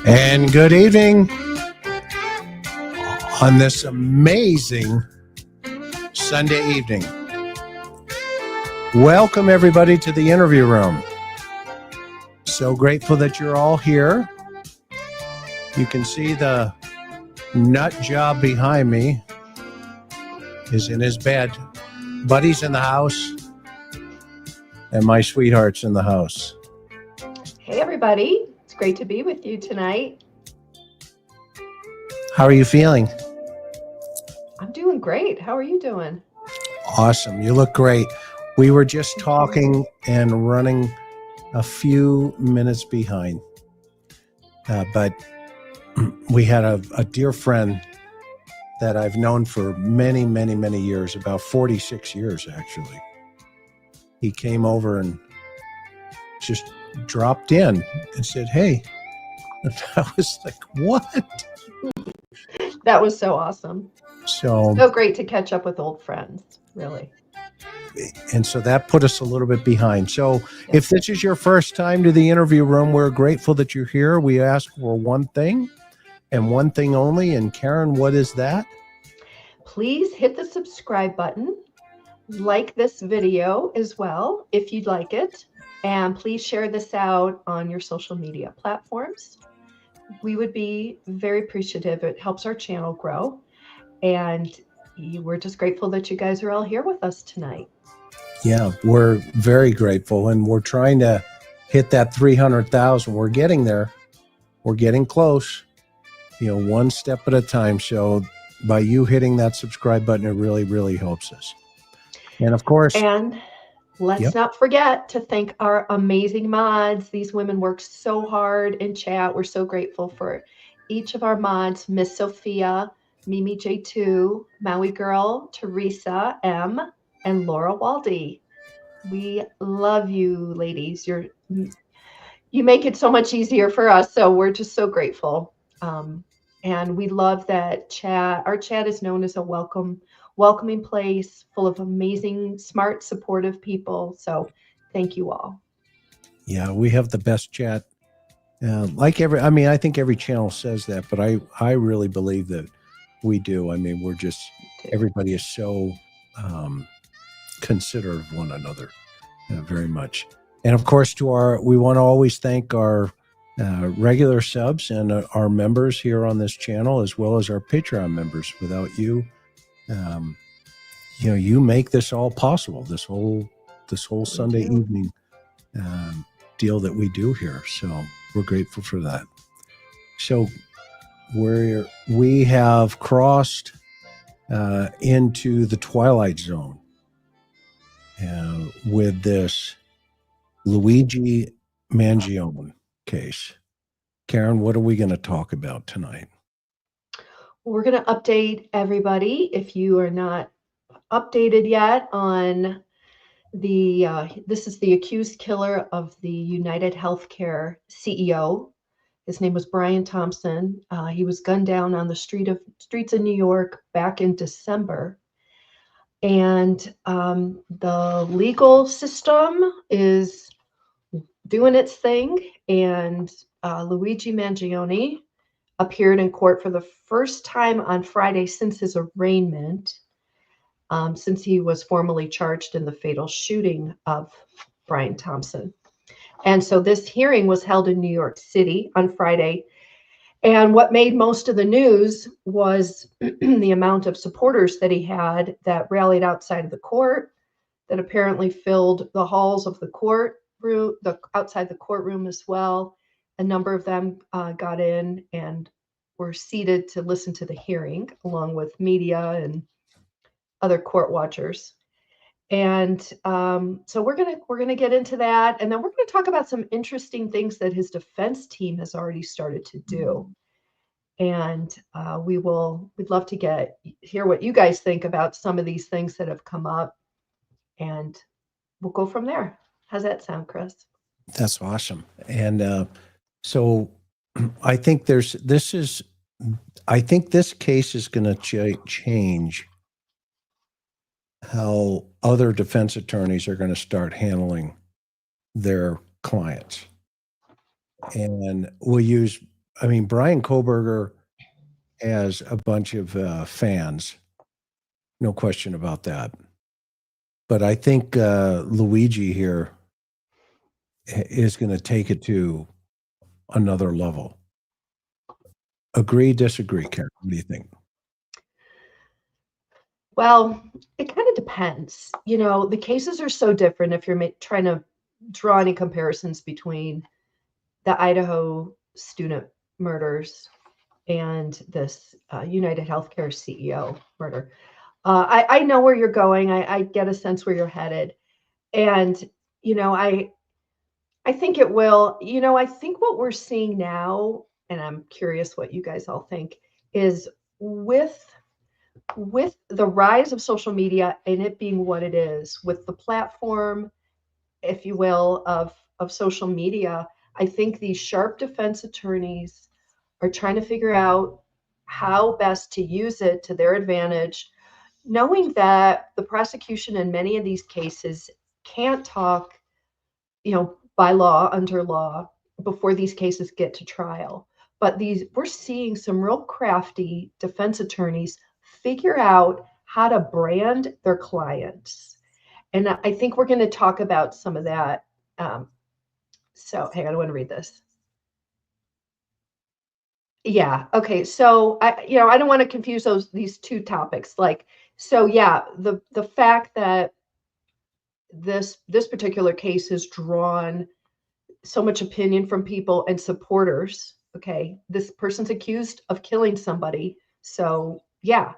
And good evening on this amazing Sunday evening. Welcome everybody to the interview room. So grateful that you're all here. You can see the nut job behind me is in his bed. Buddy's in the house and my sweetheart's in the house. Hey everybody, it's great to be with you tonight. How are you feeling? I'm doing great. How are you doing? Awesome. You look great. We were just talking and running a few minutes behind. But we had a dear friend that I've known for many, many, many years, about 46 years actually. He came over and just dropped in and said, hey. And I was like, what? That was so awesome. So great to catch up with old friends, really. And so that put us a little bit behind. So if this is your first time to the interview room, we're grateful that you're here. We ask for one thing and one thing only. And Karen, what is that? Please hit the subscribe button. Like this video as well, if you'd like it. And please share this out on your social media platforms. We would be very appreciative. It helps our channel grow. And we're just grateful that you guys are all here with us tonight. Yeah, we're very grateful. And we're trying to hit that 300,000. We're getting there. We're getting close, one step at a time. So by you hitting that subscribe button, it really, really helps us. And of course, and let's not forget to thank our amazing mods. These women work so hard in chat. We're so grateful for each of our mods, Miss Sophia, Mimi J2, Maui Girl, Teresa M, and Laura Waldy. We love you, ladies. You make it so much easier for us. So we're just so grateful. And we love that chat. Our chat is known as a welcoming place full of amazing, smart, supportive people. So thank you all. Yeah, we have the best chat. I think every channel says that, but I really believe that we do. I mean, everybody is so considerate of one another very much. And of course, we want to always thank our regular subs and our members here on this channel, as well as our Patreon members. Without you, you make this all possible. This whole Sunday evening deal that we do here. So we're grateful for that. So we have crossed into the twilight zone with this Luigi Mangione case. Karen, what are we going to talk about tonight? We're going to update everybody. If you are not updated yet on this is the accused killer of the United Healthcare CEO. His name was Brian Thompson. He was gunned down on the streets of New York back in December. And the legal system is doing its thing. And Luigi Mangione appeared in court for the first time on Friday since his arraignment, since he was formally charged in the fatal shooting of Brian Thompson. And so this hearing was held in New York City on Friday. And what made most of the news was the amount of supporters that he had that rallied outside of the court, that apparently filled the halls of the courtroom, outside the courtroom as well. A number of them got in and were seated to listen to the hearing, along with media and other court watchers. And so we're gonna get into that, and then we're going to talk about some interesting things that his defense team has already started to do. And we'd love to hear what you guys think about some of these things that have come up, and we'll go from there. How's that sound, Chris? That's awesome. And so I think this case is going to change how other defense attorneys are going to start handling their clients. And we'll use I mean, Brian Koberger has a bunch of fans, no question about that. But I think Luigi here is going to take it to another level. Agree, disagree, Karen? What do you think? Well, it kind of depends. The cases are so different if you're trying to draw any comparisons between the Idaho student murders and this United Healthcare CEO murder. I know where you're going. I get a sense where you're headed. And, I think it will. I think what we're seeing now, and I'm curious what you guys all think, is with the rise of social media and it being what it is, with the platform, if you will, of social media, I think these sharp defense attorneys are trying to figure out how best to use it to their advantage, knowing that the prosecution in many of these cases can't talk, by law, under law, before these cases get to trial. But we're seeing some real crafty defense attorneys figure out how to brand their clients. And I think we're going to talk about some of that. So hang on, I want to read this. Yeah. Okay. So I don't want to confuse these two topics. The fact that this particular case has drawn so much opinion from people and supporters. Okay, this person's accused of killing somebody. So yeah,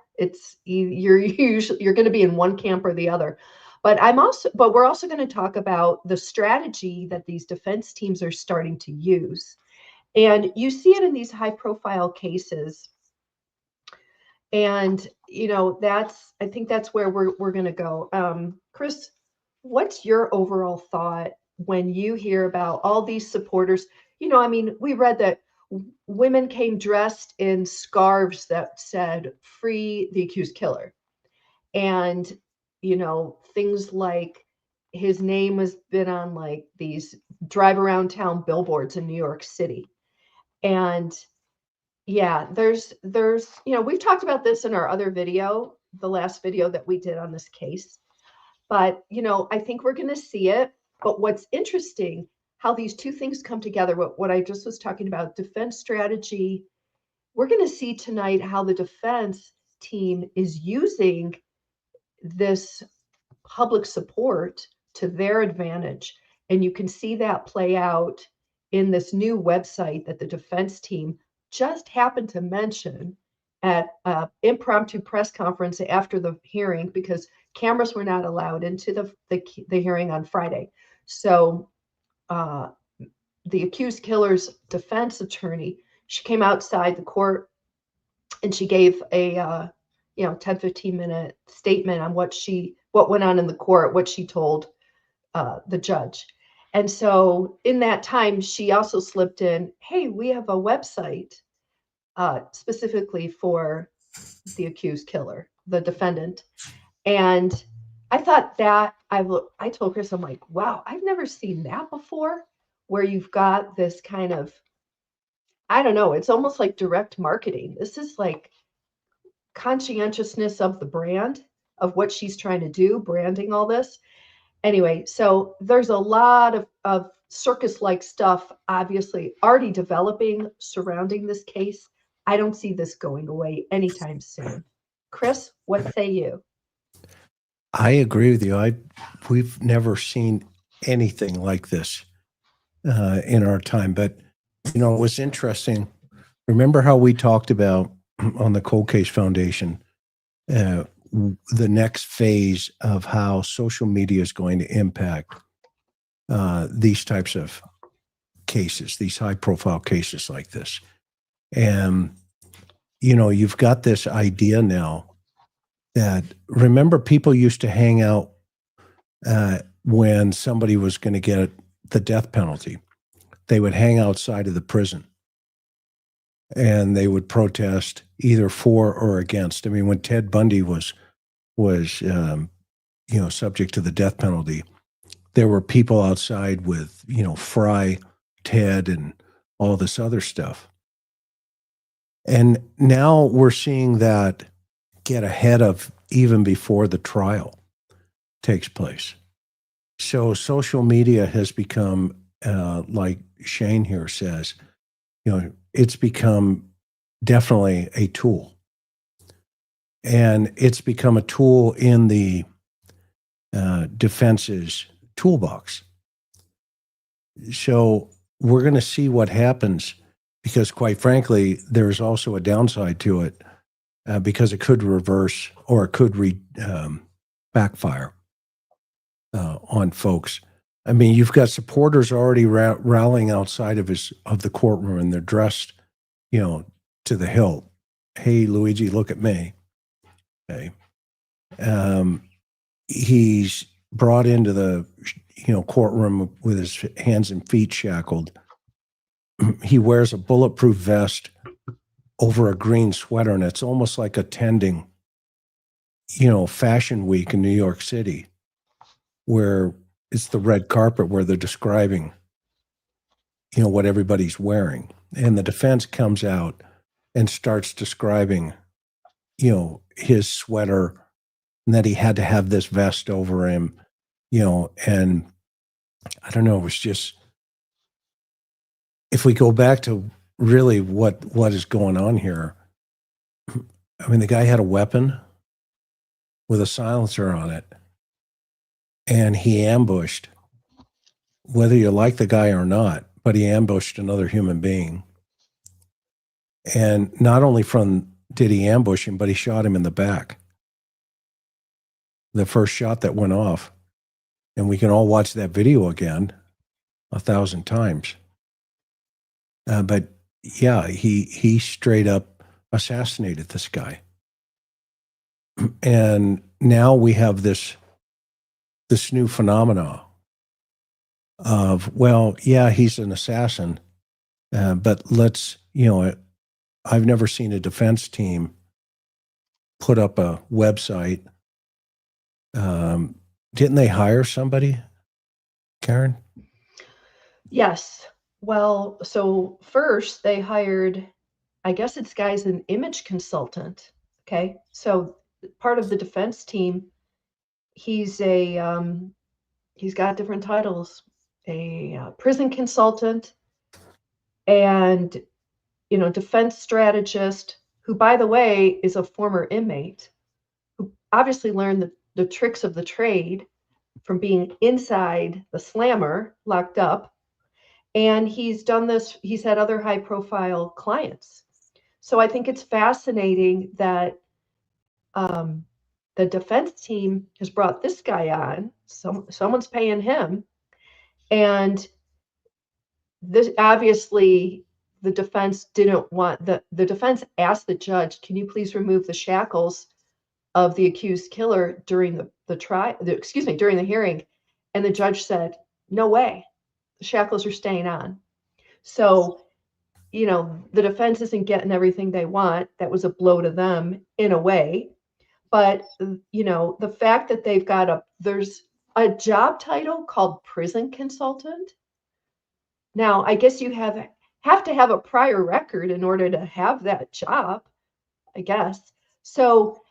you're going to be in one camp or the other. But we're also going to talk about the strategy that these defense teams are starting to use. And you see it in these high profile cases. And I think that's where we're going to go. Chris, what's your overall thought when you hear about all these supporters? We read that women came dressed in scarves that said "Free the accused killer," and things like his name has been on like these drive around town billboards in New York City. And yeah, there's we've talked about this in our other video, the last video that we did on this case. But I think we're going to see it. But what's interesting, how these two things come together, what I just was talking about, defense strategy, we're going to see tonight how the defense team is using this public support to their advantage. And you can see that play out in this new website that the defense team just happened to mention at an impromptu press conference after the hearing, because cameras were not allowed into the hearing on Friday. So the accused killer's defense attorney, she came outside the court and she gave a 10, 15 minute statement on what went on in the court, what she told the judge. And so in that time, she also slipped in, hey, we have a website specifically for the accused killer, the defendant. And I thought that I told Chris, I'm like, wow, I've never seen that before, where you've got this kind of, I don't know, it's almost like direct marketing. This is like conscientiousness of the brand of what she's trying to do, branding all this. Anyway, so there's a lot of circus-like stuff obviously already developing surrounding this case. I don't see this going away anytime soon. Chris, what say you? I agree with you. We've never seen anything like this in our time. But it was interesting. Remember how we talked about on the Cold Case Foundation the next phase of how social media is going to impact these types of cases, these high-profile cases like this. And you've got this idea now that, remember, people used to hang out when somebody was going to get the death penalty. They would hang outside of the prison and they would protest either for or against. I mean, when Ted Bundy was subject to the death penalty, there were people outside with, Fry, Ted, and all this other stuff. And now we're seeing that get ahead of even before the trial takes place. So social media has become, like Shane here says, it's become definitely a tool. And it's become a tool in the defense's toolbox. So we're going to see what happens because, quite frankly, there's also a downside to it because it could reverse or it could backfire on folks. I mean, you've got supporters already rallying outside of the courtroom, and they're dressed, to the hilt. Hey, Luigi, look at me. Okay. He's brought into the courtroom with his hands and feet shackled. He wears a bulletproof vest over a green sweater, and it's almost like attending Fashion Week in New York City, where it's the red carpet where they're describing what everybody's wearing, and the defense comes out and starts describing his sweater and that he had to have this vest over him, and I don't know, it was just, if we go back to really what is going on here, I mean, the guy had a weapon with a silencer on it, and he ambushed, whether you like the guy or not, but he ambushed another human being. And not only did he ambush him, but he shot him in the back. The first shot that went off. And we can all watch that video again 1,000 times. But yeah, he straight up assassinated this guy. And now we have this new phenomena of, well, yeah, he's an assassin, but let's, I've never seen a defense team put up a website. Didn't they hire somebody, Karen? Yes. Well, so first they hired, I guess it's guys, an image consultant. Okay. So part of the defense team, he's got different titles, a prison consultant and, defense strategist, who, by the way, is a former inmate who obviously learned the tricks of the trade from being inside the slammer locked up. And he's done this, he's had other high profile clients. So I think it's fascinating that the defense team has brought this guy on. Someone's paying him. And this, obviously, the defense didn't want, the defense asked the judge, can you please remove the shackles of the accused killer during during the hearing? And the judge said, no way, the shackles are staying on. So, the defense isn't getting everything they want. That was a blow to them in a way. But, the fact that there's a job title called prison consultant. Now, I guess you have to have a prior record in order to have that job, I guess. So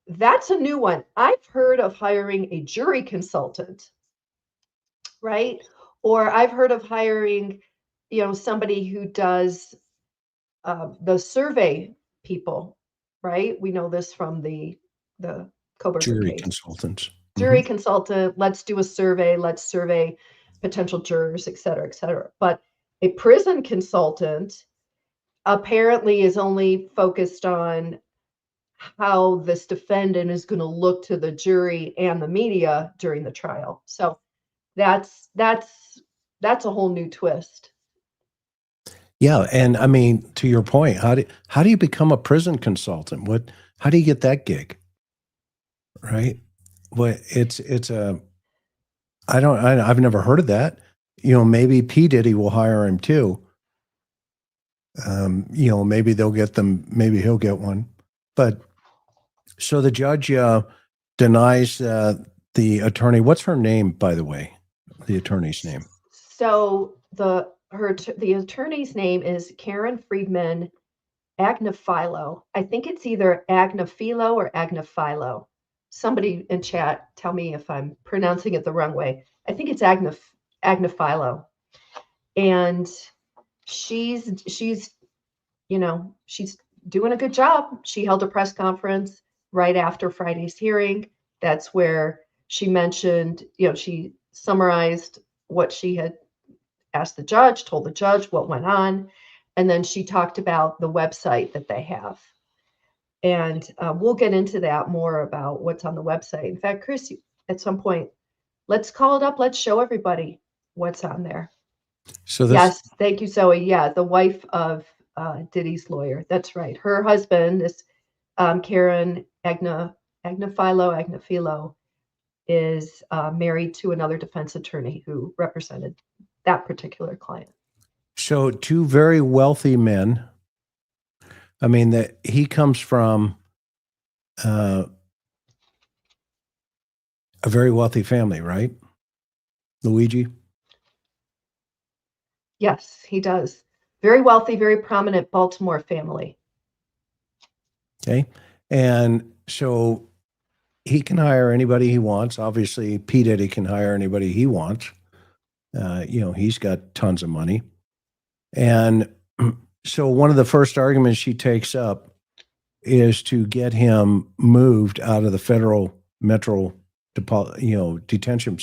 that's a new one. I've heard of hiring a jury consultant, right? Or I've heard of hiring, somebody who does the survey people, right? We know this from the Coburger Jury case. consultants. Jury consultant, let's do a survey, let's survey potential jurors, et cetera, et cetera. But a prison consultant apparently is only focused on how this defendant is going to look to the jury and the media during the trial. So that's a whole new twist. Yeah, and I mean, to your point, how do you become a prison consultant? How do you get that gig? Right? Well, I've never heard of that. Maybe P. Diddy will hire him too. Maybe they'll get them, maybe he'll get one. But so the judge denies the attorney. What's her name, by the way? The attorney's name. So the attorney's name is Karen Friedman, Agnaphilo. I think it's either Agnaphilo or Agnaphilo. Somebody in chat, tell me if I'm pronouncing it the wrong way. I think it's Agnaphilo. And she's doing a good job. She held a press conference right after Friday's hearing. That's where she mentioned, she summarized what she had asked the judge, told the judge what went on, and then she talked about the website that they have. And we'll get into that more about what's on the website. In fact, Chris, at some point, let's call it up. Let's show everybody what's on there. So yes, thank you, Zoe. Yeah, the wife of Diddy's lawyer. That's right. Her husband is Karen Agnaphilo is married to another defense attorney who represented that particular client. So two very wealthy men. I mean, that he comes from a very wealthy family, right? Luigi? Yes, he does. Very wealthy, very prominent Baltimore family. Okay. And so he can hire anybody he wants. Obviously, P. Diddy can hire anybody he wants. He's got tons of money. And so one of the first arguments she takes up is to get him moved out of the federal metro detention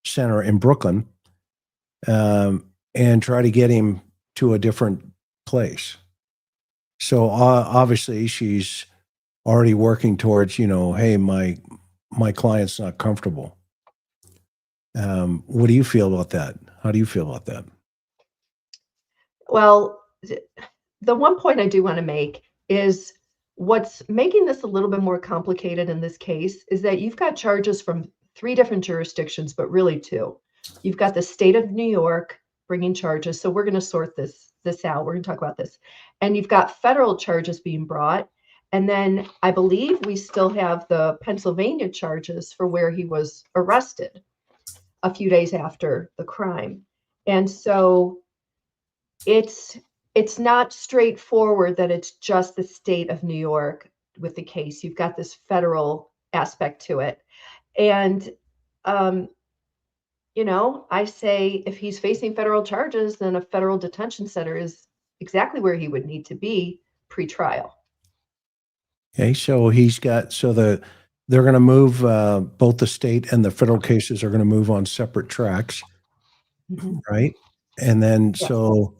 center in Brooklyn, and try to get him to a different place. So obviously she's already working towards, hey, my client's not comfortable. What do you feel about that? How do you feel about that? Well, the one point I do want to make is what's making this a little bit more complicated in this case is that you've got charges from 3 different jurisdictions, but really 2. You've got the state of New York bringing charges. So we're going to sort this out. We're going to talk about this. And you've got federal charges being brought. And then I believe we still have the Pennsylvania charges for where he was arrested a few days after the crime. And so it's not straightforward that it's just the state of New York with the case. You've got this federal aspect to it. And, I say if he's facing federal charges, then a federal detention center is exactly where he would need to be pre-trial. Okay, so they're going to move, both the state and the federal cases are going to move on separate tracks, right? And then Yes. so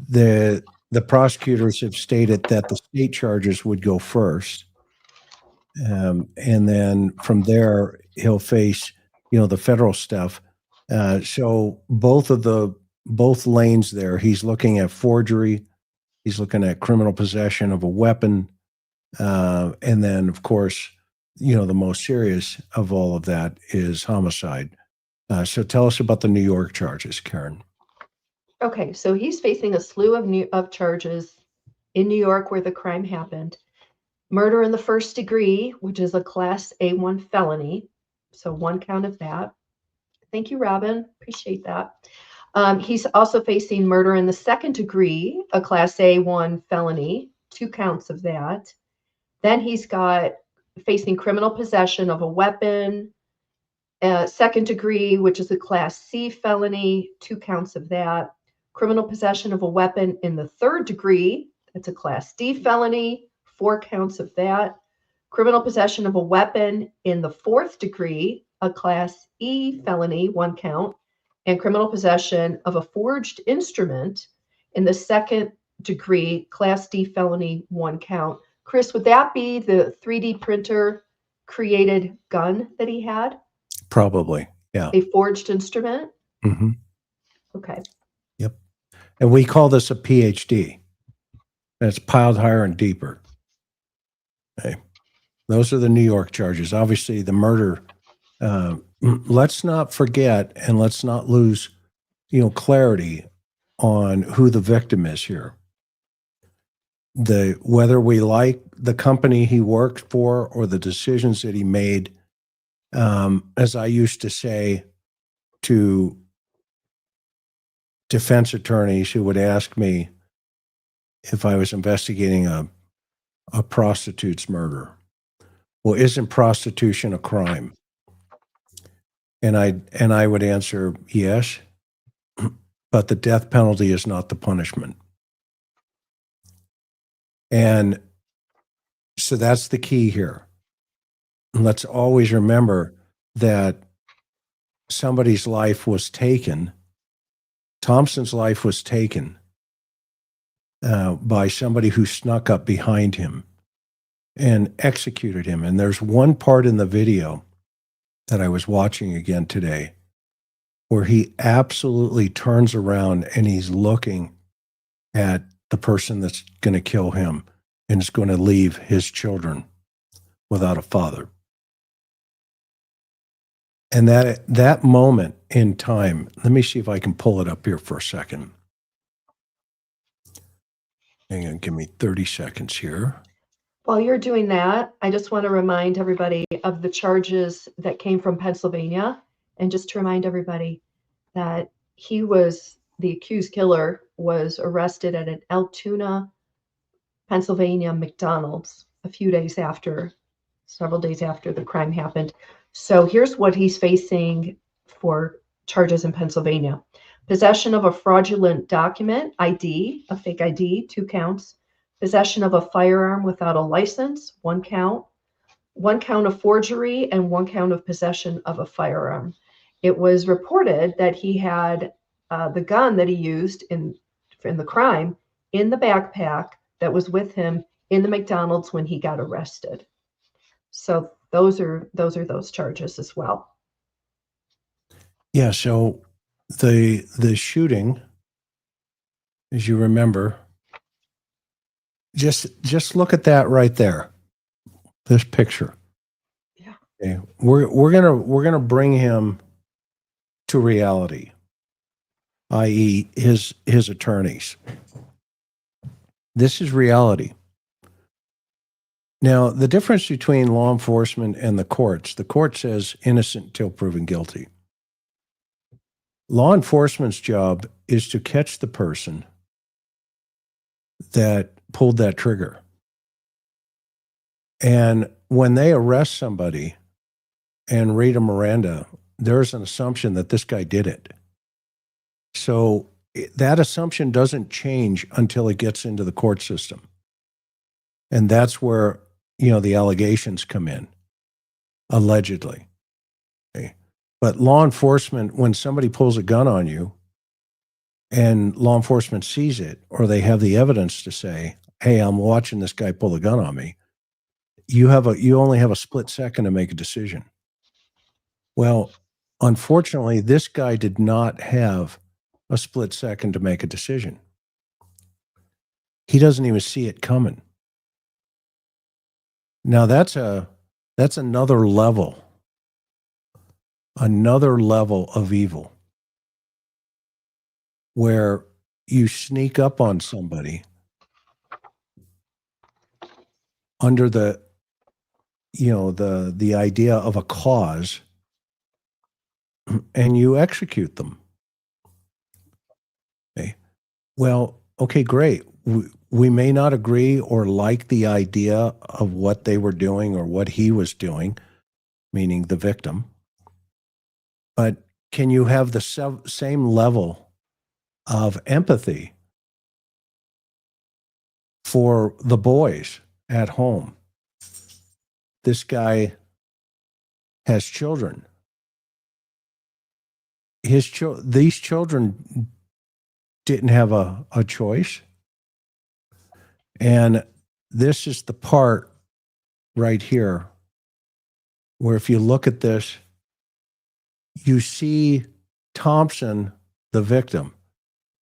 the prosecutors have stated that the state charges would go first, and then from there he'll face the federal stuff. So both lanes there, he's looking at forgery, he's looking at criminal possession of a weapon, and then of course the most serious of all of that is homicide. So tell us about the New York charges, Karen. Okay, so he's facing a slew of charges in New York where the crime happened. Murder in the first degree, which is a class A1 felony. So 1 count of that. Thank you, Robin. Appreciate that. He's also facing murder in the second degree, a class A1 felony, 2 counts of that. Then he's got facing criminal possession of a weapon, second degree, which is a class C felony, 2 counts of that. Criminal possession of a weapon in the third degree, that's a class D felony, 4 counts of that. Criminal possession of a weapon in the fourth degree, a class E felony, 1 count. And criminal possession of a forged instrument in the second degree, class D felony, 1 count. Chris, would that be the 3D printer created gun that he had? Probably, yeah. A forged instrument? Mm-hmm. Okay. Yep. And we call this a PhD. And it's piled higher and deeper. Okay. Those are the New York charges. Obviously, the murder. Let's not forget and let's not lose, clarity on who the victim is here. Whether we like the company he worked for or the decisions that he made, as I used to say to defense attorneys who would ask me, if I was investigating a prostitute's murder. Well, isn't prostitution a crime? And I would answer yes, but the death penalty is not the punishment. And so that's the key here. Let's always remember that somebody's life was taken. Thompson's life was taken by somebody who snuck up behind him and executed him. And there's one part in the video that I was watching again today where he absolutely turns around and he's looking at the person that's going to kill him and is going to leave his children without a father. And that moment in time, let me see if I can pull it up here for a second. Hang on, give me 30 seconds here. While you're doing that, I just want to remind everybody of the charges that came from Pennsylvania. And just to remind everybody that the accused killer was arrested at an Altoona, Pennsylvania McDonald's several days after the crime happened. So here's what he's facing for charges in Pennsylvania. Possession of a fraudulent document, ID, a fake ID, 2 counts. Possession of a firearm without a license, 1 count. 1 count of forgery and 1 count of possession of a firearm. It was reported that he had the gun that he used in the crime in the backpack that was with him in the McDonald's when he got arrested. So those are those charges as well. Yeah, so the shooting, as you remember, just look at that right there. This picture. Yeah. Okay. We're gonna bring him to reality, i.e., his attorneys. This is reality. Now, the difference between law enforcement and the court says innocent until proven guilty. Law enforcement's job is to catch the person that pulled that trigger. And when they arrest somebody and read a Miranda, there's an assumption that this guy did it. So that assumption doesn't change until it gets into the court system. And that's where, the allegations come in, allegedly. Okay. But law enforcement, when somebody pulls a gun on you and law enforcement sees it, or they have the evidence to say, hey, I'm watching this guy pull a gun on me, you only have a split second to make a decision. Well, unfortunately, this guy did not have a split second to make a decision. He doesn't even see it coming. Now that's another level of evil, where you sneak up on somebody under the idea of a cause, and you execute them. Okay. Well, okay, great. We may not agree or like the idea of what they were doing or what he was doing, meaning the victim. But can you have the same level of empathy for the boys at home? This guy has children. These children didn't have a choice. And this is the part right here where, if you look at this, you see Thompson, the victim,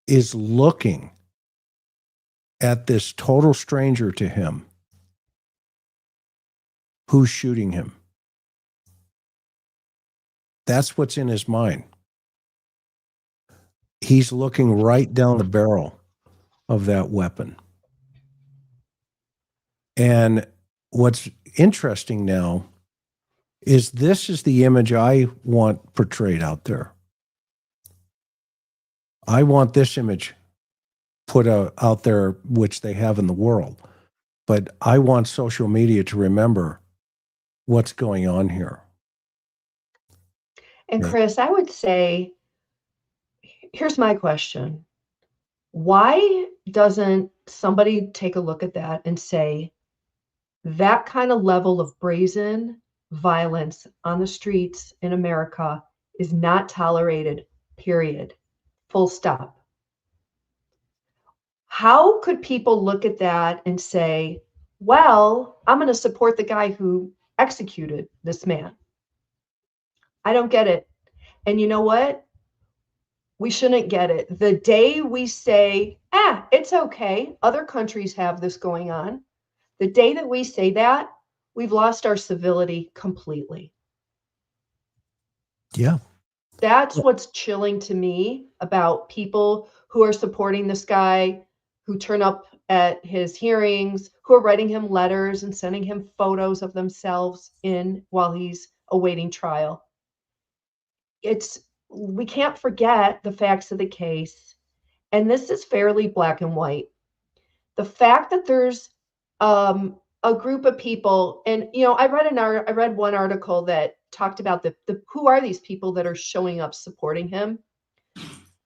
is looking at this total stranger to him who's shooting him. That's what's in his mind. He's looking right down the barrel of that weapon. And what's interesting now is this is the image I want portrayed out there. I want this image put out there, which they have in the world. But I want social media to remember what's going on here. And Chris, I would say, here's my question. Why doesn't somebody take a look at that and say, that kind of level of brazen violence on the streets in America is not tolerated, period, full stop? How could people look at that and say, well, I'm going to support the guy who executed this man? I don't get it. And you know what? We shouldn't get it. The day we say, it's okay, other countries have this going on, the day that we say that, we've lost our civility completely. Yeah. That's what's chilling to me about people who are supporting this guy, who turn up at his hearings, who are writing him letters and sending him photos of themselves in while he's awaiting trial. We can't forget the facts of the case, and this is fairly black and white. The fact that there's a group of people, and I read one article that talked about the who are these people that are showing up supporting him.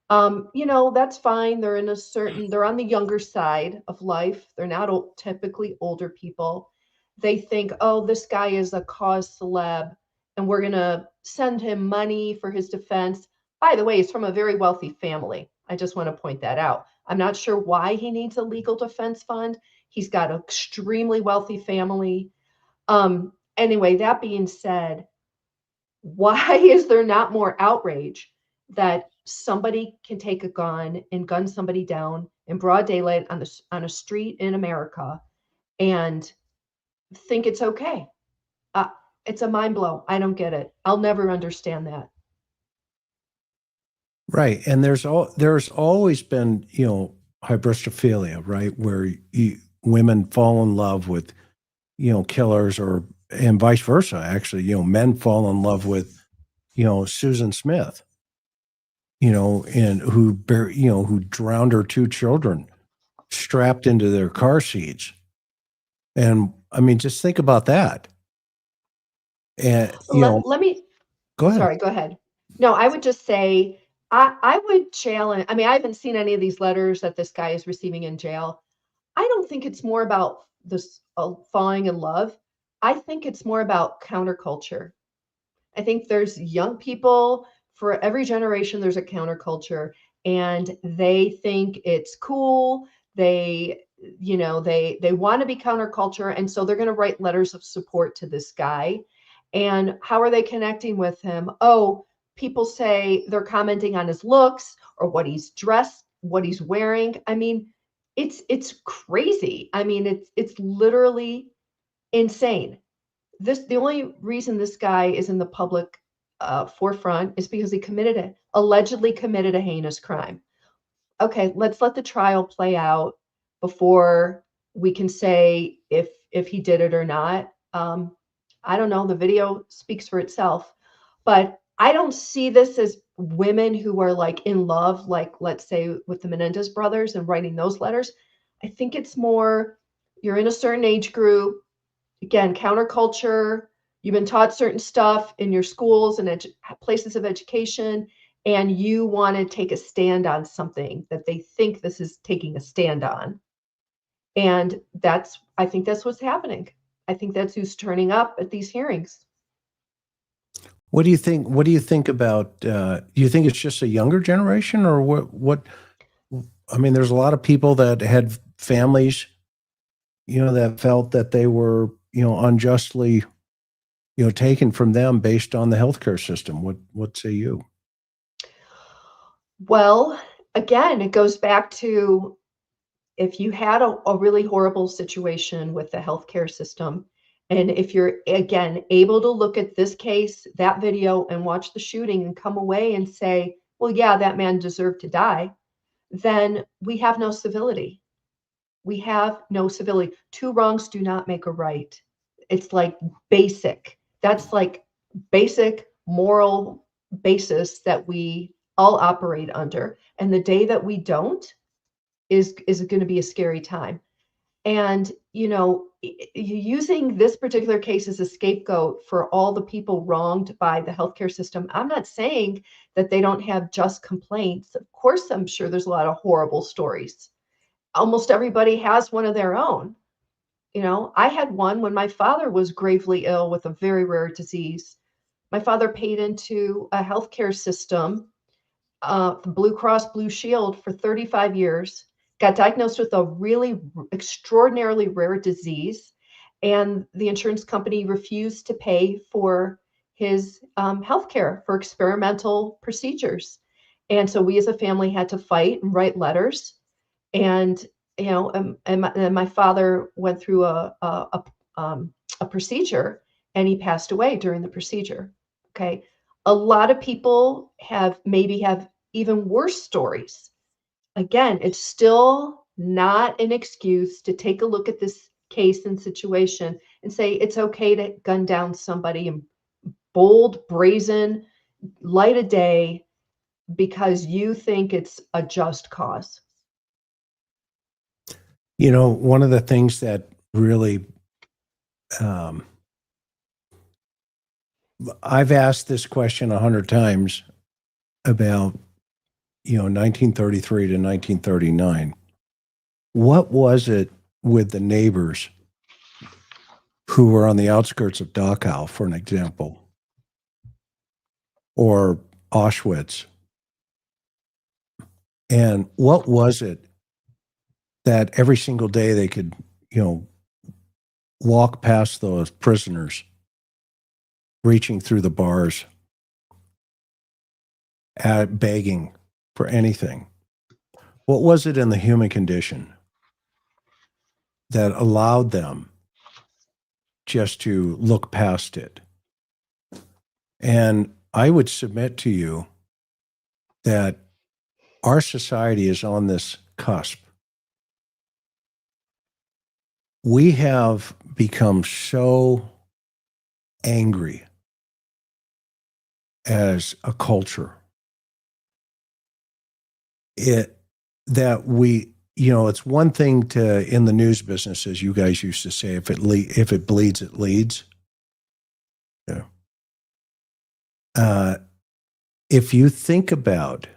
That's fine. They're on the younger side of life. They're not typically older people. They think, oh, this guy is a cause celeb, and we're going to send him money for his defense. By the way, he's from a very wealthy family. I just want to point that out. I'm not sure why he needs a legal defense fund. He's got an extremely wealthy family. Anyway, that being said, why is there not more outrage that somebody can take a gun and gun somebody down in broad daylight on a street in America and think it's okay? It's a mind blow. I don't get it. I'll never understand that. Right. And there's always been, hybristophilia, right? Where women fall in love with, killers, and vice versa. Actually, men fall in love with, Susan Smith, and who drowned her two children strapped into their car seats. And I mean, just think about that. And, Let me, go ahead. sorry, go ahead. No, I would just say, I would challenge, I haven't seen any of these letters that this guy is receiving in jail. I don't think it's more about this falling in love. I think it's more about counterculture. I think there's young people, for every generation, there's a counterculture, and they think it's cool. They want to be counterculture, and so they're going to write letters of support to this guy. And how are they connecting with him? Oh, people say they're commenting on his looks or what he's dressed, what he's wearing. It's crazy. It's literally insane. The only reason this guy is in the public forefront is because he allegedly committed a heinous crime. Okay, let's let the trial play out before we can say if he did it or not. I don't know. The video speaks for itself, but I don't see this as women who are like in love, like let's say with the Menendez brothers and writing those letters. I think it's more, you're in a certain age group. Again, counterculture, you've been taught certain stuff in your schools and places of education, and you want to take a stand on something that they think this is taking a stand on. And I think that's what's happening. I think that's who's turning up at these hearings. What do you think? What do you think about? Do you think it's just a younger generation, or what? I mean, there's a lot of people that had families, that felt that they were, unjustly, taken from them based on the healthcare system. What say you? Well, again, it goes back to, if you had a really horrible situation with the healthcare system, and if you're, again, able to look at this case, that video, and watch the shooting and come away and say, well, yeah, that man deserved to die, then we have no civility. We have no civility. Two wrongs do not make a right. It's like basic. That's like basic moral basis that we all operate under. And the day that we don't is going to be a scary time. And, using this particular case as a scapegoat for all the people wronged by the healthcare system, I'm not saying that they don't have just complaints. Of course, I'm sure there's a lot of horrible stories. Almost everybody has one of their own. I had one when my father was gravely ill with a very rare disease. My father paid into a healthcare system, the Blue Cross Blue Shield, for 35 years, got diagnosed with a really extraordinarily rare disease, and the insurance company refused to pay for his healthcare for experimental procedures. And so we as a family had to fight and write letters. And and my father went through a procedure, and he passed away during the procedure. Okay, a lot of people have even worse stories. Again, it's still not an excuse to take a look at this case and situation and say it's okay to gun down somebody in bold, brazen, light of day because you think it's a just cause. One of the things that really, I've asked this question 100 times about, 1933 to 1939. What was it with the neighbors who were on the outskirts of Dachau, for an example, or Auschwitz? And what was it that every single day they could, walk past those prisoners, reaching through the bars, begging for anything? What was it in the human condition that allowed them just to look past it? And I would submit to you that our society is on this cusp. We have become so angry as a culture that we, it's one thing to, in the news business, as you guys used to say, if it bleeds, it leads. Yeah. If you think about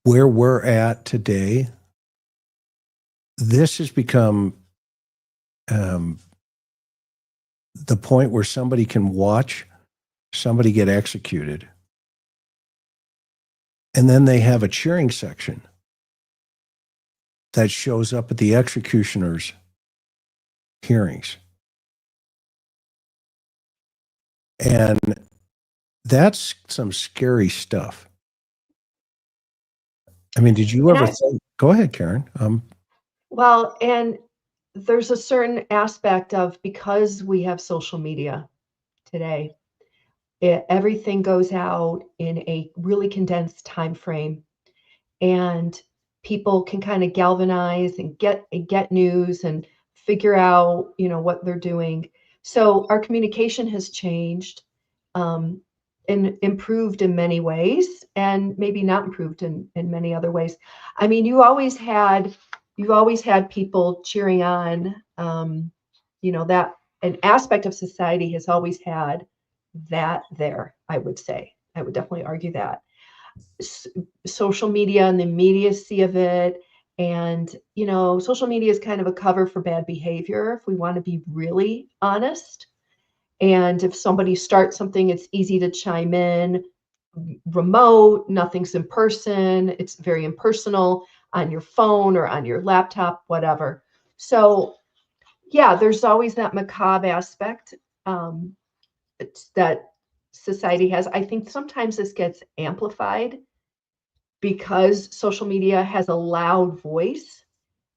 where we're at today, this has become the point where somebody can watch somebody get executed, and then they have a cheering section that shows up at the executioner's hearings. And that's some scary stuff. I mean, did you ever think, go ahead, Karen. Well, and there's a certain aspect of, because we have social media today, everything goes out in a really condensed time frame, and people can kind of galvanize and get news and figure out what they're doing. So our communication has changed, and improved in many ways, and maybe not improved in many other ways. I mean, you always had people cheering on. That an aspect of society has always had that there. I would definitely argue that social media and the immediacy of it, and social media is kind of a cover for bad behavior, if we want to be really honest. And if somebody starts something, it's easy to chime in. Remote, nothing's in person, it's very impersonal on your phone or on your laptop, whatever. So yeah, there's always that macabre aspect that society has. I think sometimes this gets amplified because social media has a loud voice.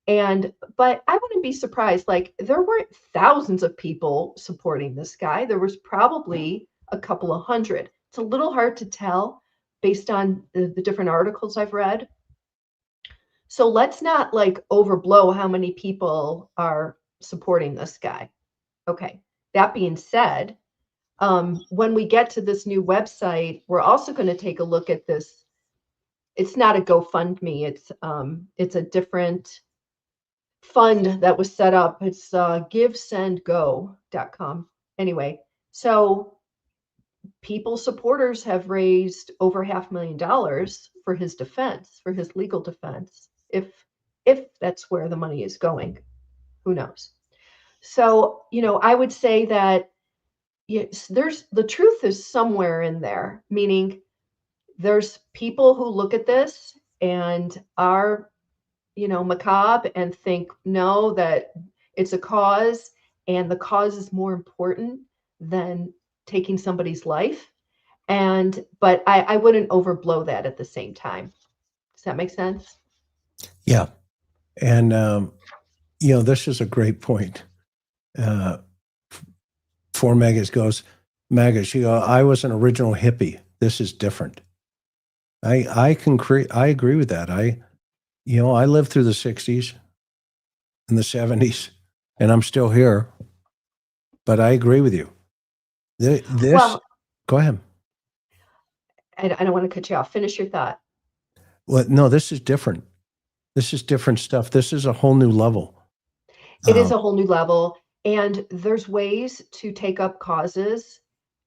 But I wouldn't be surprised, like, there weren't thousands of people supporting this guy. There was probably a couple of hundred. It's a little hard to tell based on the different articles I've read. So let's not overblow how many people are supporting this guy. Okay. That being said, when we get to this new website, we're also going to take a look at this. it's not a GoFundMe. It's a different fund that was set up. It's givesendgo.com. Anyway, so supporters have raised over $500,000 for his defense, for his legal defense, if that's where the money is going. Who knows? So, I would say that yes, there's the truth is somewhere in there, meaning there's people who look at this and are, macabre and think, no, that it's a cause and the cause is more important than taking somebody's life. But I wouldn't overblow that at the same time. Does that make sense? Yeah. And, this is a great point. For Megas goes, she goes, I was an original hippie. This is different. I agree with that. I lived through the 60s and the 70s, and I'm still here. But I agree with you. Well, go ahead. I don't want to cut you off. Finish your thought. Well, no, this is different. This is different stuff. This is a whole new level. It is a whole new level. And there's ways to take up causes.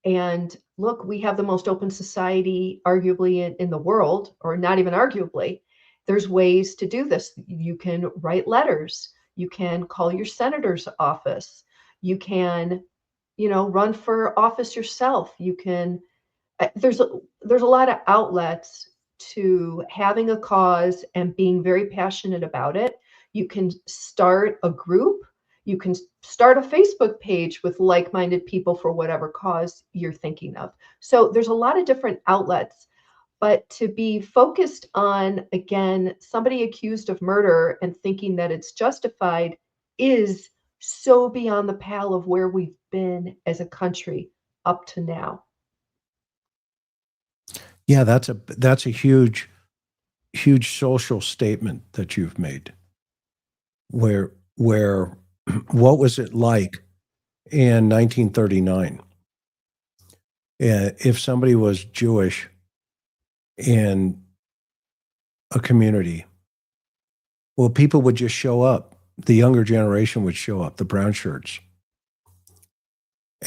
And look, we have the most open society, arguably, in the world, or not even arguably. There's ways to do this. You can write letters. You can call your senator's office. You can, run for office yourself. You can, there's a lot of outlets to having a cause and being very passionate about it. You can start a group. You can start a Facebook page with like-minded people for whatever cause you're thinking of. So there's a lot of different outlets, but to be focused on, again, somebody accused of murder and thinking that it's justified is so beyond the pale of where we've been as a country up to now. Yeah, that's a huge social statement that you've made. Where what was it like in 1939 if somebody was Jewish in a community? Well, people would just show up. The younger generation would show up, the brown shirts.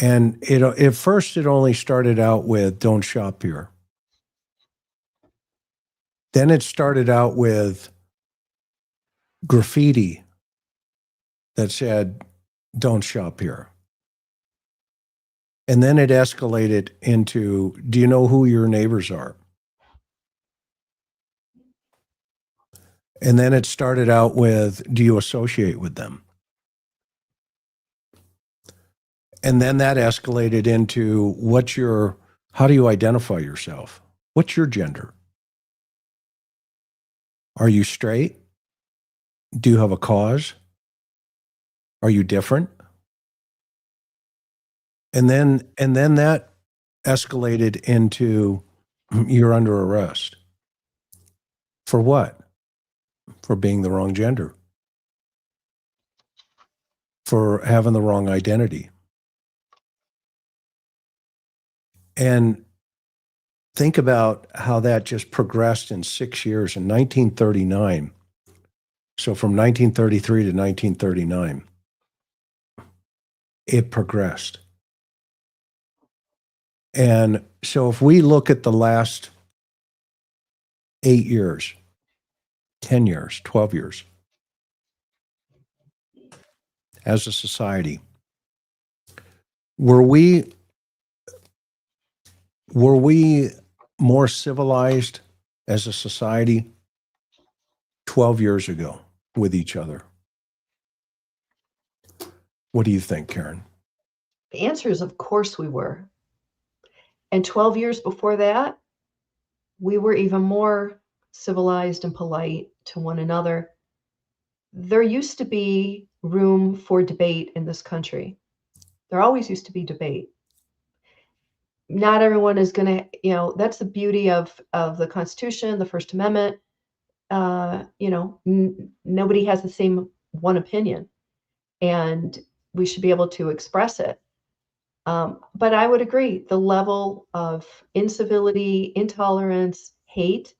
And at first it only started out with "Don't shop here." Then it started out with graffiti that said, "Don't shop here." And then it escalated into, "Do you know who your neighbors are?" And then it started out with, "Do you associate with them?" And then that escalated into, how do you identify yourself? What's your gender? Are you straight? Do you have a cause? Are you different? And then that escalated into, you're under arrest. For what? For being the wrong gender. For having the wrong identity. And think about how that just progressed in 6 years. In 1939, so from 1933 to 1939, it progressed. And so if we look at the last 8 years, 10 years, 12 years, as a society, were we more civilized as a society 12 years ago with each other? What do you think, Karen? The answer is, of course we were. And 12 years before that, we were even more civilized and polite to one another. There used to be room for debate in this country. There always used to be debate. Not everyone is going to, that's the beauty of the Constitution, the First Amendment. Nobody has the same one opinion, and we should be able to express it. But I would agree, the level of incivility, intolerance, hate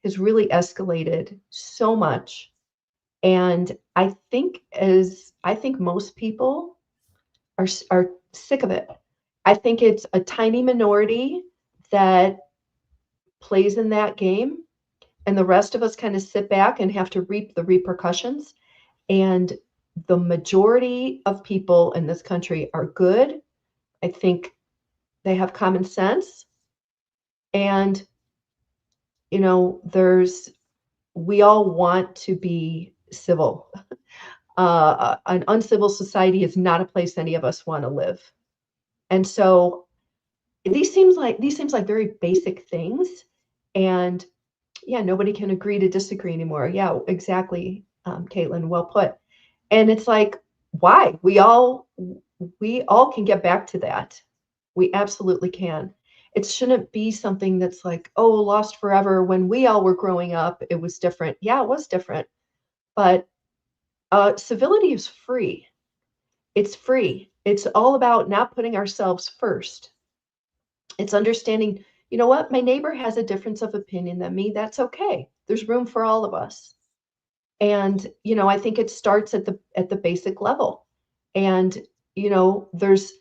has really escalated so much. And I think most people are sick of it. I think it's a tiny minority that plays in that game, and the rest of us kind of sit back and have to reap the repercussions. And the majority of people in this country are good. I think they have common sense. And, we all want to be civil. An uncivil society is not a place any of us want to live. And so these seems like very basic things. And yeah, nobody can agree to disagree anymore. Yeah, exactly, Caitlin, well put. And it's like, why? We all can get back to that. We absolutely can. It shouldn't be something that's like, oh, lost forever. When we all were growing up, it was different. Yeah, it was different. But civility is free. It's free. It's all about not putting ourselves first. It's understanding, you know what, my neighbor has a difference of opinion than me. That's okay. There's room for all of us. And I think it starts at the basic level. And there's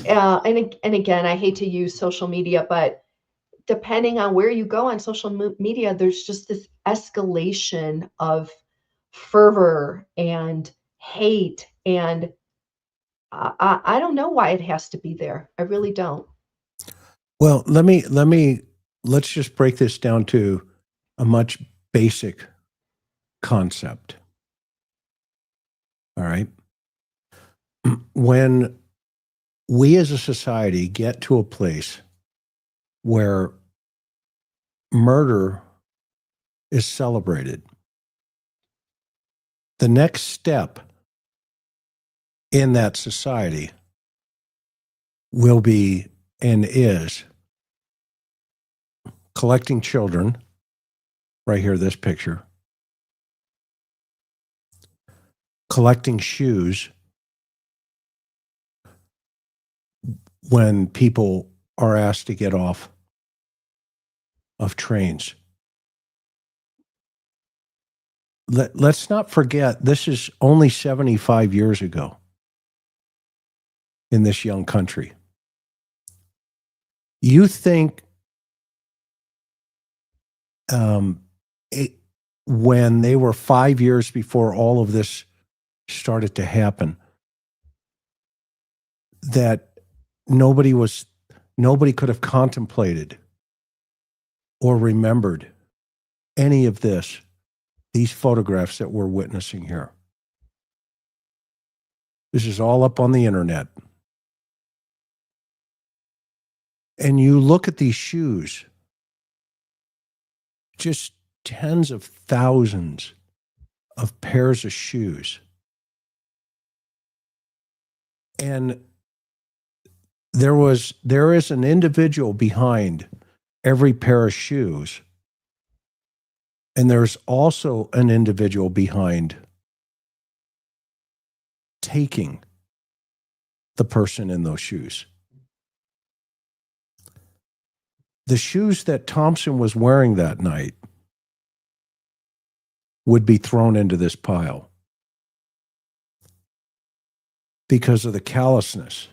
and again, I hate to use social media, but depending on where you go on social media, there's just this escalation of fervor and hate. And I don't know why it has to be there. I really don't. Well, let's just break this down to a much basic concept. All right. When we as a society get to a place where murder is celebrated, the next step in that society will be and is collecting children, right here, this picture, collecting shoes when people are asked to get off of trains. Let's not forget, this is only 75 years ago in this young country. You think when they were 5 years before all of this started to happen, that nobody could have contemplated or remembered any of these photographs that we're witnessing here. This is all up on the internet. And you look at these shoes, just tens of thousands of pairs of shoes. And there is an individual behind every pair of shoes. And there's also an individual behind taking the person in those shoes. The shoes that Thompson was wearing that night would be thrown into this pile because of the callousness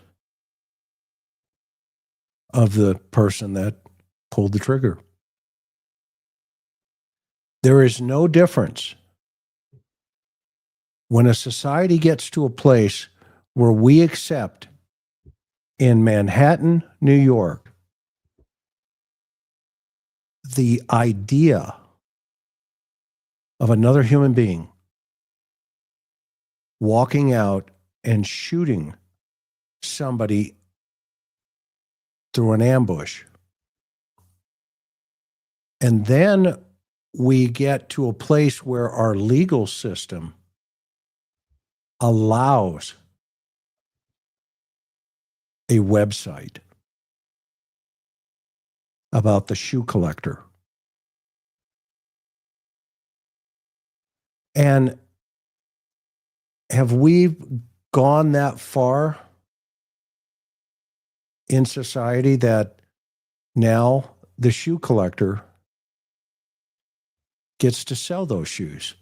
of the person that pulled the trigger. There is no difference when a society gets to a place where we accept in Manhattan, New York, the idea of another human being walking out and shooting somebody through an ambush. And then we get to a place where our legal system allows a website about the shoe collector. And have we gone that far in society that now the shoe collector gets to sell those shoes.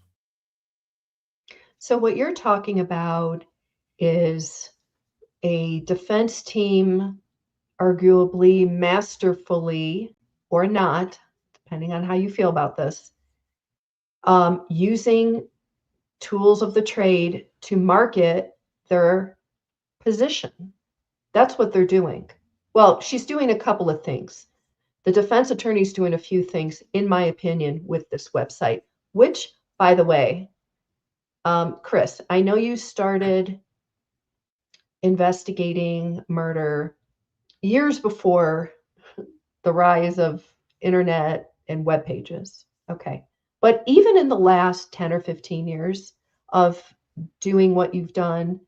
So what you're talking about is a defense team, arguably masterfully or not, depending on how you feel about this, using tools of the trade to market their position. That's what they're doing. Well, she's doing a couple of things. The defense attorney's doing a few things, in my opinion, with this website, which, by the way, Chris, I know you started investigating murder years before the rise of internet and web pages. Okay. But even in the last 10 or 15 years of doing what you've done,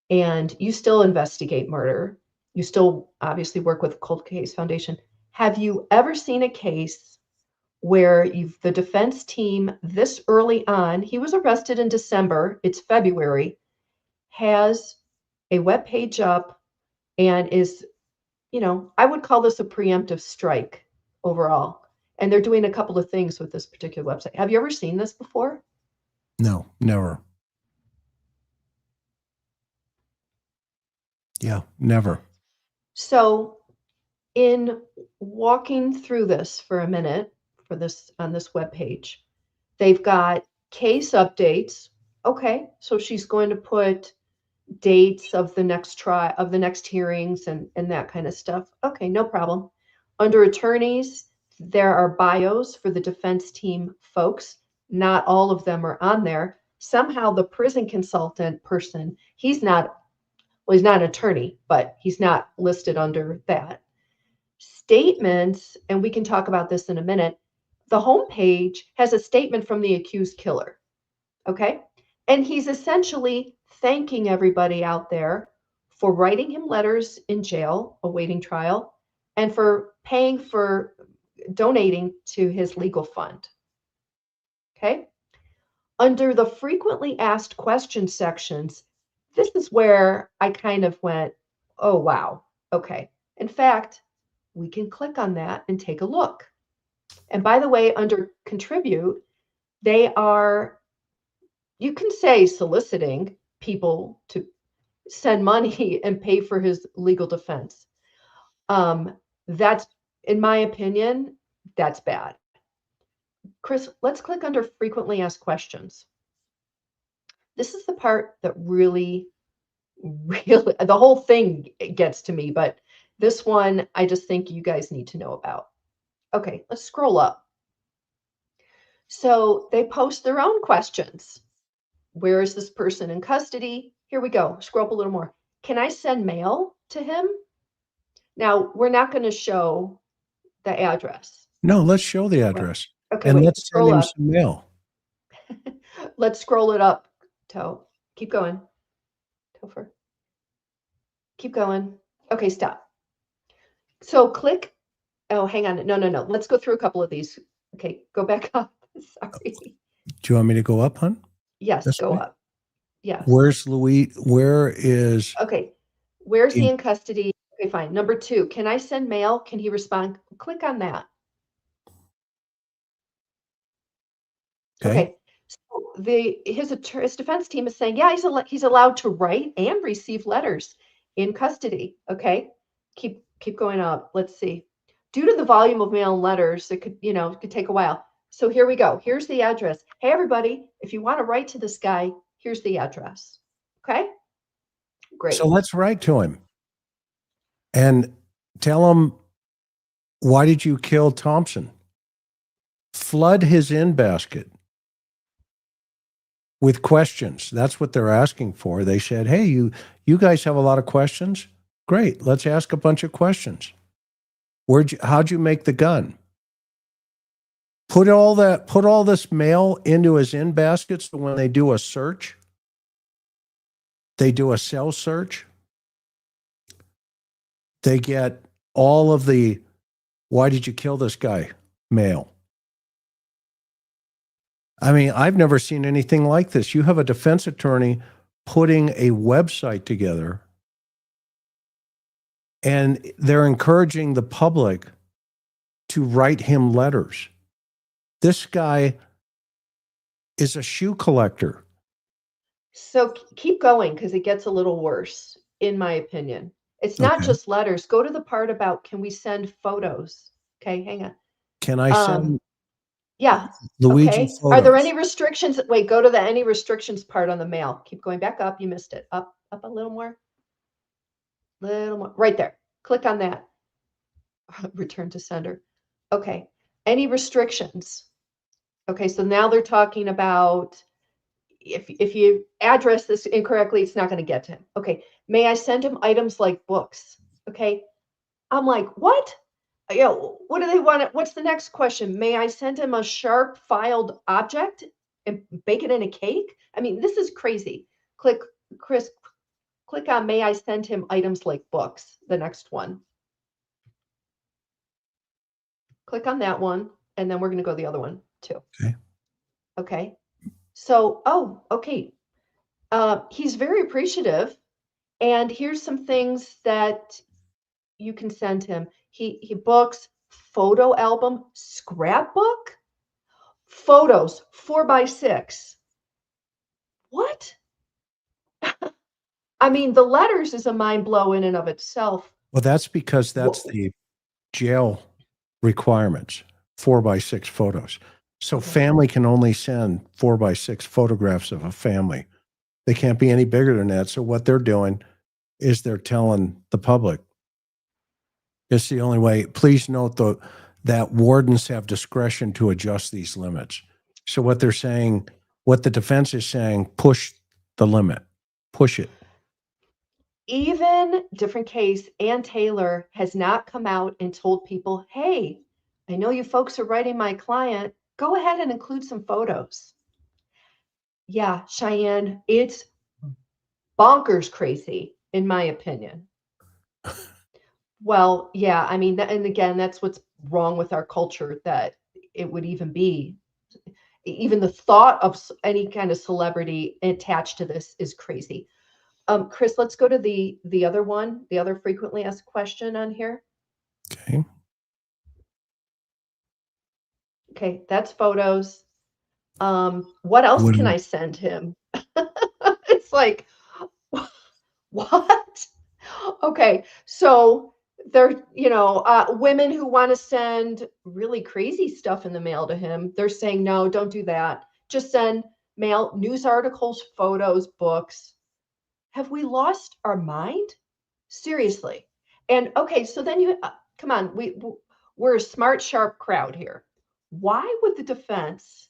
and you still investigate murder, you still obviously work with Cold Case Foundation. Have you ever seen a case where the defense team this early on, he was arrested in December, it's February, has a web page up and is, I would call this a preemptive strike overall. And they're doing a couple of things with this particular website. Have you ever seen this before? No, never. Yeah, never. So in walking through this for a minute for this on this web page, they've got case updates. Okay, so she's going to put dates of the next hearings and that kind of stuff. Okay, no problem. Under attorneys, there are bios for the defense team folks. Not all of them are on there. Somehow the prison consultant person, he's not an attorney, but he's not listed under that. Statements, and we can talk about this in a minute. The homepage has a statement from the accused killer. Okay. And he's essentially thanking everybody out there for writing him letters in jail, awaiting trial, and for donating to his legal fund. Okay. Under the frequently asked questions sections, this is where I kind of went, oh, wow. Okay. In fact, we can click on that and take a look. And by the way, under contribute, they are, you can say soliciting people to send money and pay for his legal defense. That's, in my opinion, that's bad. Chris, let's click under frequently asked questions. This is the part that really, the whole thing gets to me, but this one, I just think you guys need to know about. Okay, let's scroll up. So they post their own questions. Where is this person in custody? Here we go. Scroll up a little more. Can I send mail to him? Now, we're not going to show the address. No, let's show the address. Okay, and wait, let's send him some mail. Let's scroll it up, Toe. Keep going. Topher. Keep going. Okay, stop. So click. Oh, hang on. No. Let's go through a couple of these. Okay, go back up. Sorry. Do you want me to go up, hon? Yes, go up. Yes. Where's Louis? Where is? Okay. Where's he in custody? Okay, fine. Number 2, can I send mail? Can he respond? Click on that. Okay. So his defense team is saying, yeah, he's allowed to write and receive letters in custody. Okay. Keep going up. Let's see. Due to the volume of mail and letters, it could take a while. So here we go. Here's the address. Hey, everybody, if you want to write to this guy, here's the address. Okay. Great. So let's write to him and tell him, why did you kill Thompson? Flood his in basket with questions. That's what they're asking for. They said, hey, you guys have a lot of questions. Great. Let's ask a bunch of questions. How'd you make the gun? Put all this mail into his in basket so when they do a search, they do a cell search, they get all of the, why did you kill this guy mail? I mean, I've never seen anything like this. You have a defense attorney putting a website together, and they're encouraging the public to write him letters. This guy is a shoe collector. So keep going because it gets a little worse, in my opinion. It's not Okay. just letters. Go to the part about can we send photos? Okay, hang on. Can I send Yeah. Luigi Okay. Are there any photos? restrictions? Wait, go to the any restrictions part on the mail. Keep going back up. You missed it. Up a little more. Little more. Right there. Click on that. Return to sender. Okay. Any restrictions? Okay, so now they're talking about if you address this incorrectly, it's not going to get to him. Okay. May I send him items like books? Okay. I'm like, what? What do they want? What's the next question? May I send him a sharp filed object and bake it in a cake? I mean, this is crazy. Click, Chris, click on may I send him items like books, the next one. Click on that one, and then we're going to go the other one too. Okay. Okay. So, oh, okay. He's very appreciative. And here's some things that you can send him. He books, photo album, scrapbook, photos, 4x6. What? I mean, the letters is a mind blow in and of itself. Well, that's because that's Wha- the jail requirements, 4x6 photos. So Okay. family can only send 4x6 photographs of a family. They can't be any bigger than that. So what they're doing is they're telling the public it's the only way. Please note though that wardens have discretion to adjust these limits. So what they're saying, what the defense is saying, push the limit, push it. Even different case, Ann Taylor has not come out and told people, hey, I know you folks are writing my client. Go ahead and include some photos. Yeah, Cheyenne, it's bonkers crazy, in my opinion. Well, yeah, I mean, and again, that's what's wrong with our culture that it would even be, even the thought of any kind of celebrity attached to this is crazy. Chris, let's go to the other one, the other frequently asked question on here. Okay. Okay, that's photos. What else What can do I send him? It's like, what? Okay, so they're, women who want to send really crazy stuff in the mail to him, they're saying, no, don't do that. Just send mail, news articles, photos, books. Have we lost our mind? Seriously. And okay, so then come on, we're a smart, sharp crowd here. Why would the defense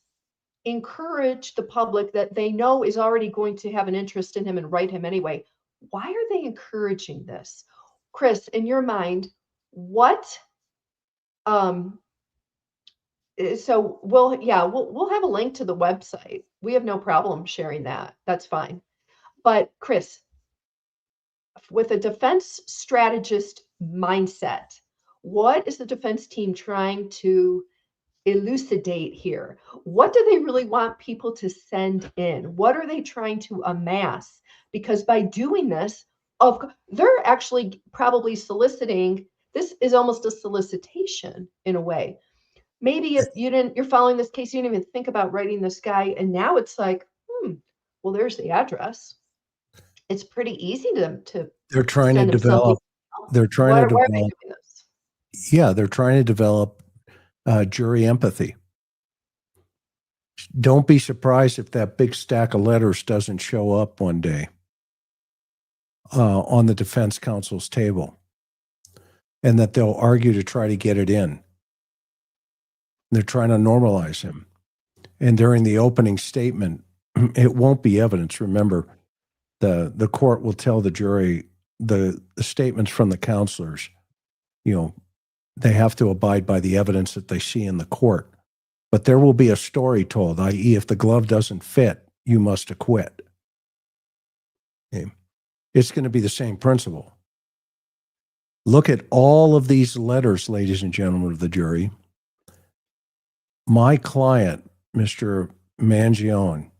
encourage the public that they know is already going to have an interest in him and write him anyway? Why are they encouraging this? Chris, in your mind, what um so we'll have a link to the website. We have no problem sharing that. That's fine. But Chris, with a defense strategist mindset, what is the defense team trying to elucidate here? What do they really want people to send in? What are they trying to amass? Because by doing this, they're actually probably soliciting. This is almost a solicitation in a way. Maybe if you're following this case, you didn't even think about writing this guy, and now it's like, well, there's the address. It's pretty easy to they're trying to send him something. develop? They're trying Why to are they develop. doing this? Yeah, they're trying to develop jury empathy. Don't be surprised if that big stack of letters doesn't show up one day on the defense counsel's table, and that they'll argue to try to get it in. They're trying to normalize him. And during the opening statement, it won't be evidence. Remember, the court will tell the jury the statements from the counselors, they have to abide by the evidence that they see in the court. But there will be a story told, i.e., if the glove doesn't fit, you must acquit. Okay. It's going to be the same principle. Look at all of these letters, ladies and gentlemen of the jury. My client, Mr. Mangione,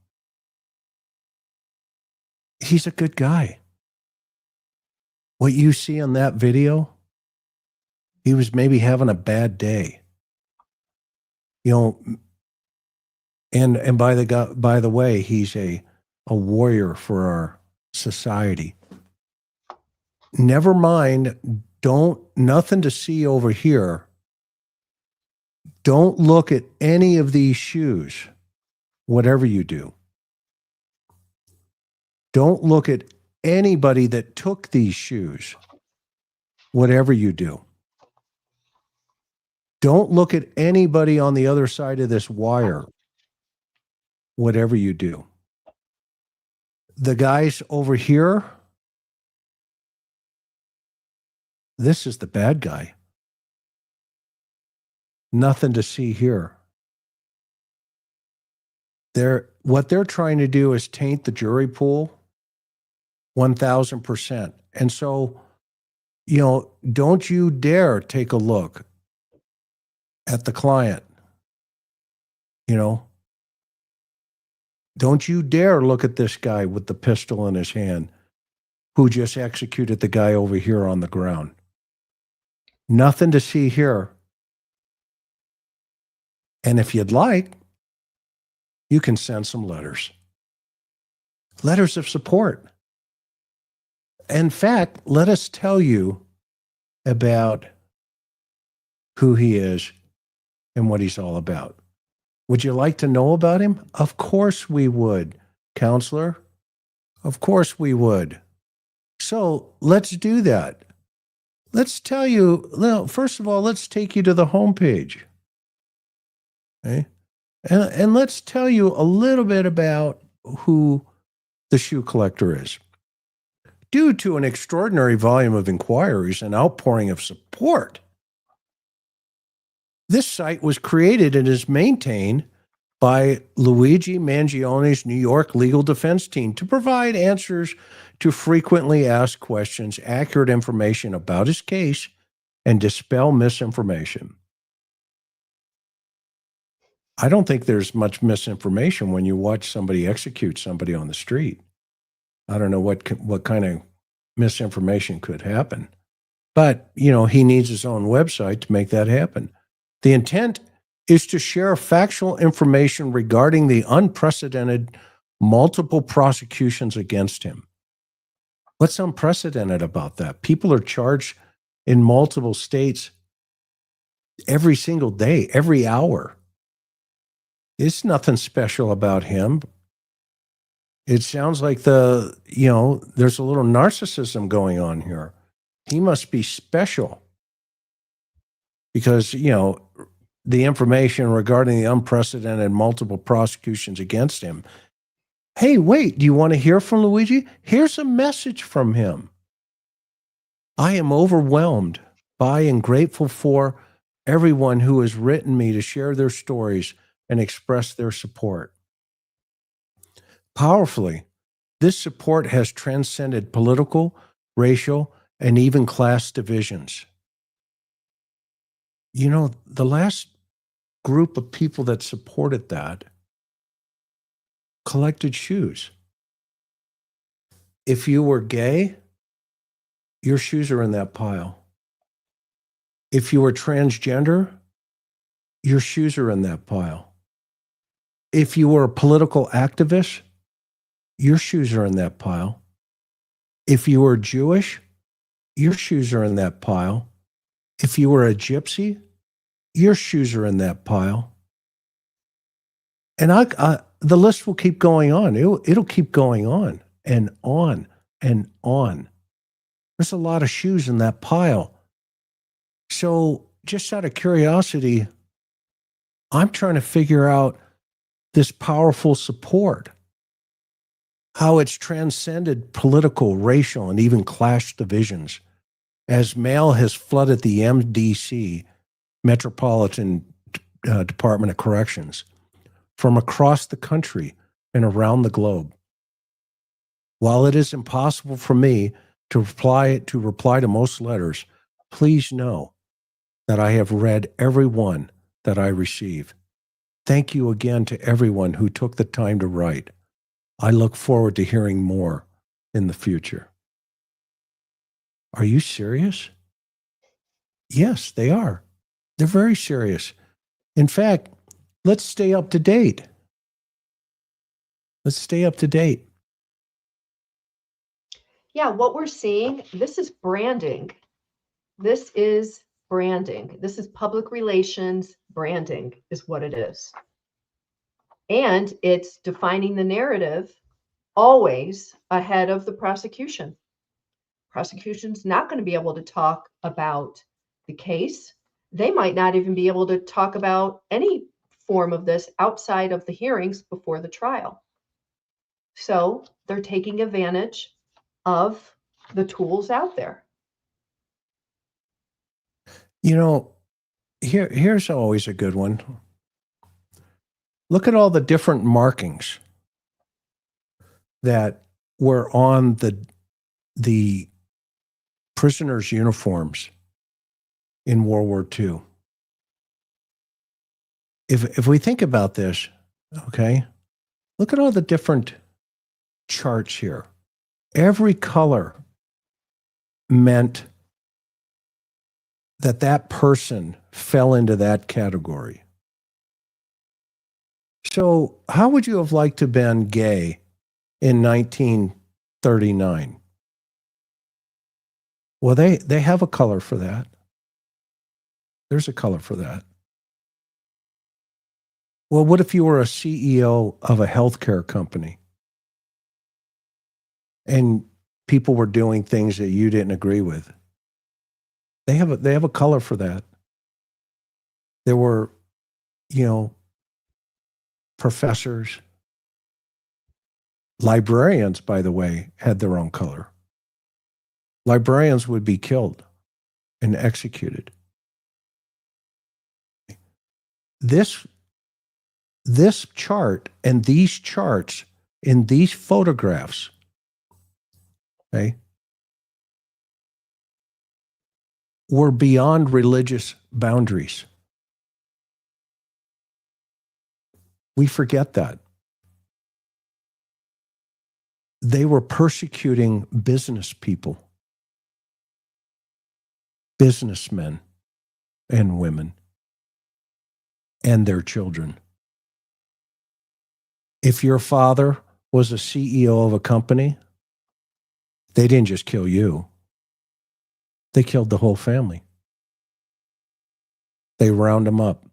he's a good guy. What you see on that video, he was maybe having a bad day. And by the way, he's a warrior for our society. Never mind, nothing to see over here. Don't look at any of these shoes, whatever you do. Don't look at anybody that took these shoes, whatever you do. Don't look at anybody on the other side of this wire, whatever you do. The guys over here, this is the bad guy. Nothing to see here. What they're trying to do is taint the jury pool 1,000%. And so, don't you dare take a look at the client. Don't you dare look at this guy with the pistol in his hand who just executed the guy over here on the ground. Nothing to see here. And if you'd like, you can send some letters. Letters of support. In fact, let us tell you about who he is and what he's all about. Would you like to know about him? Of course we would, counselor. Of course we would. So let's do that. Let's tell you, first of all, let's take you to the homepage. Okay? And let's tell you a little bit about who the shoe collector is. Due to an extraordinary volume of inquiries and outpouring of support, this site was created and is maintained by Luigi Mangione's New York legal defense team to provide answers to frequently asked questions, accurate information about his case, and dispel misinformation. I don't think there's much misinformation when you watch somebody execute somebody on the street. I don't know what kind of misinformation could happen. But, he needs his own website to make that happen. The intent is to share factual information regarding the unprecedented multiple prosecutions against him. What's unprecedented about that? People are charged in multiple states every single day, every hour. It's nothing special about him. It sounds like there's a little narcissism going on here. He must be special because, the information regarding the unprecedented multiple prosecutions against him. Hey, wait, do you want to hear from Luigi? Here's a message from him. I am overwhelmed by and grateful for everyone who has written me to share their stories and express their support. Powerfully, this support has transcended political, racial, and even class divisions. The last group of people that supported that collected shoes. If you were gay, your shoes are in that pile. If you were transgender, your shoes are in that pile. If you were a political activist, your shoes are in that pile. If you were Jewish, your shoes are in that pile. If you were a gypsy, your shoes are in that pile. And the list will keep going on. It'll keep going on and on and on. There's a lot of shoes in that pile. So just out of curiosity, I'm trying to figure out this powerful support, how it's transcended political, racial, and even class divisions as mail has flooded the MDC, Metropolitan Department of Corrections, from across the country and around the globe. While it is impossible for me to reply to most letters, please know that I have read every one that I receive. Thank you again to everyone who took the time to write. I look forward to hearing more in the future. Are you serious? Yes, they are. They're very serious. In fact, let's stay up to date. Let's stay up to date. Yeah, what we're seeing, this is branding. This is branding. This is public relations branding is what it is. And it's defining the narrative always ahead of the prosecution. Prosecution's not going to be able to talk about the case. They might not even be able to talk about any form of this outside of the hearings before the trial. So they're taking advantage of the tools out there. You know, here's always a good one. Look at all the different markings that were on the prisoners' uniforms in World War II. If we think about this, okay, look at all the different charts here. Every color meant that person fell into that category. So how would you have liked to have been gay in 1939? Well, they have a color for that. There's a color for that. Well, what if you were a CEO of a healthcare company and people were doing things that you didn't agree with? They have a color for that. There were, professors, librarians, by the way, had their own color. Librarians would be killed and executed. This chart and these charts in these photographs, okay, were beyond religious boundaries. We forget that. They were persecuting business people, businessmen and women, and their children. If your father was a CEO of a company, they didn't just kill you. They killed the whole family. They round them up.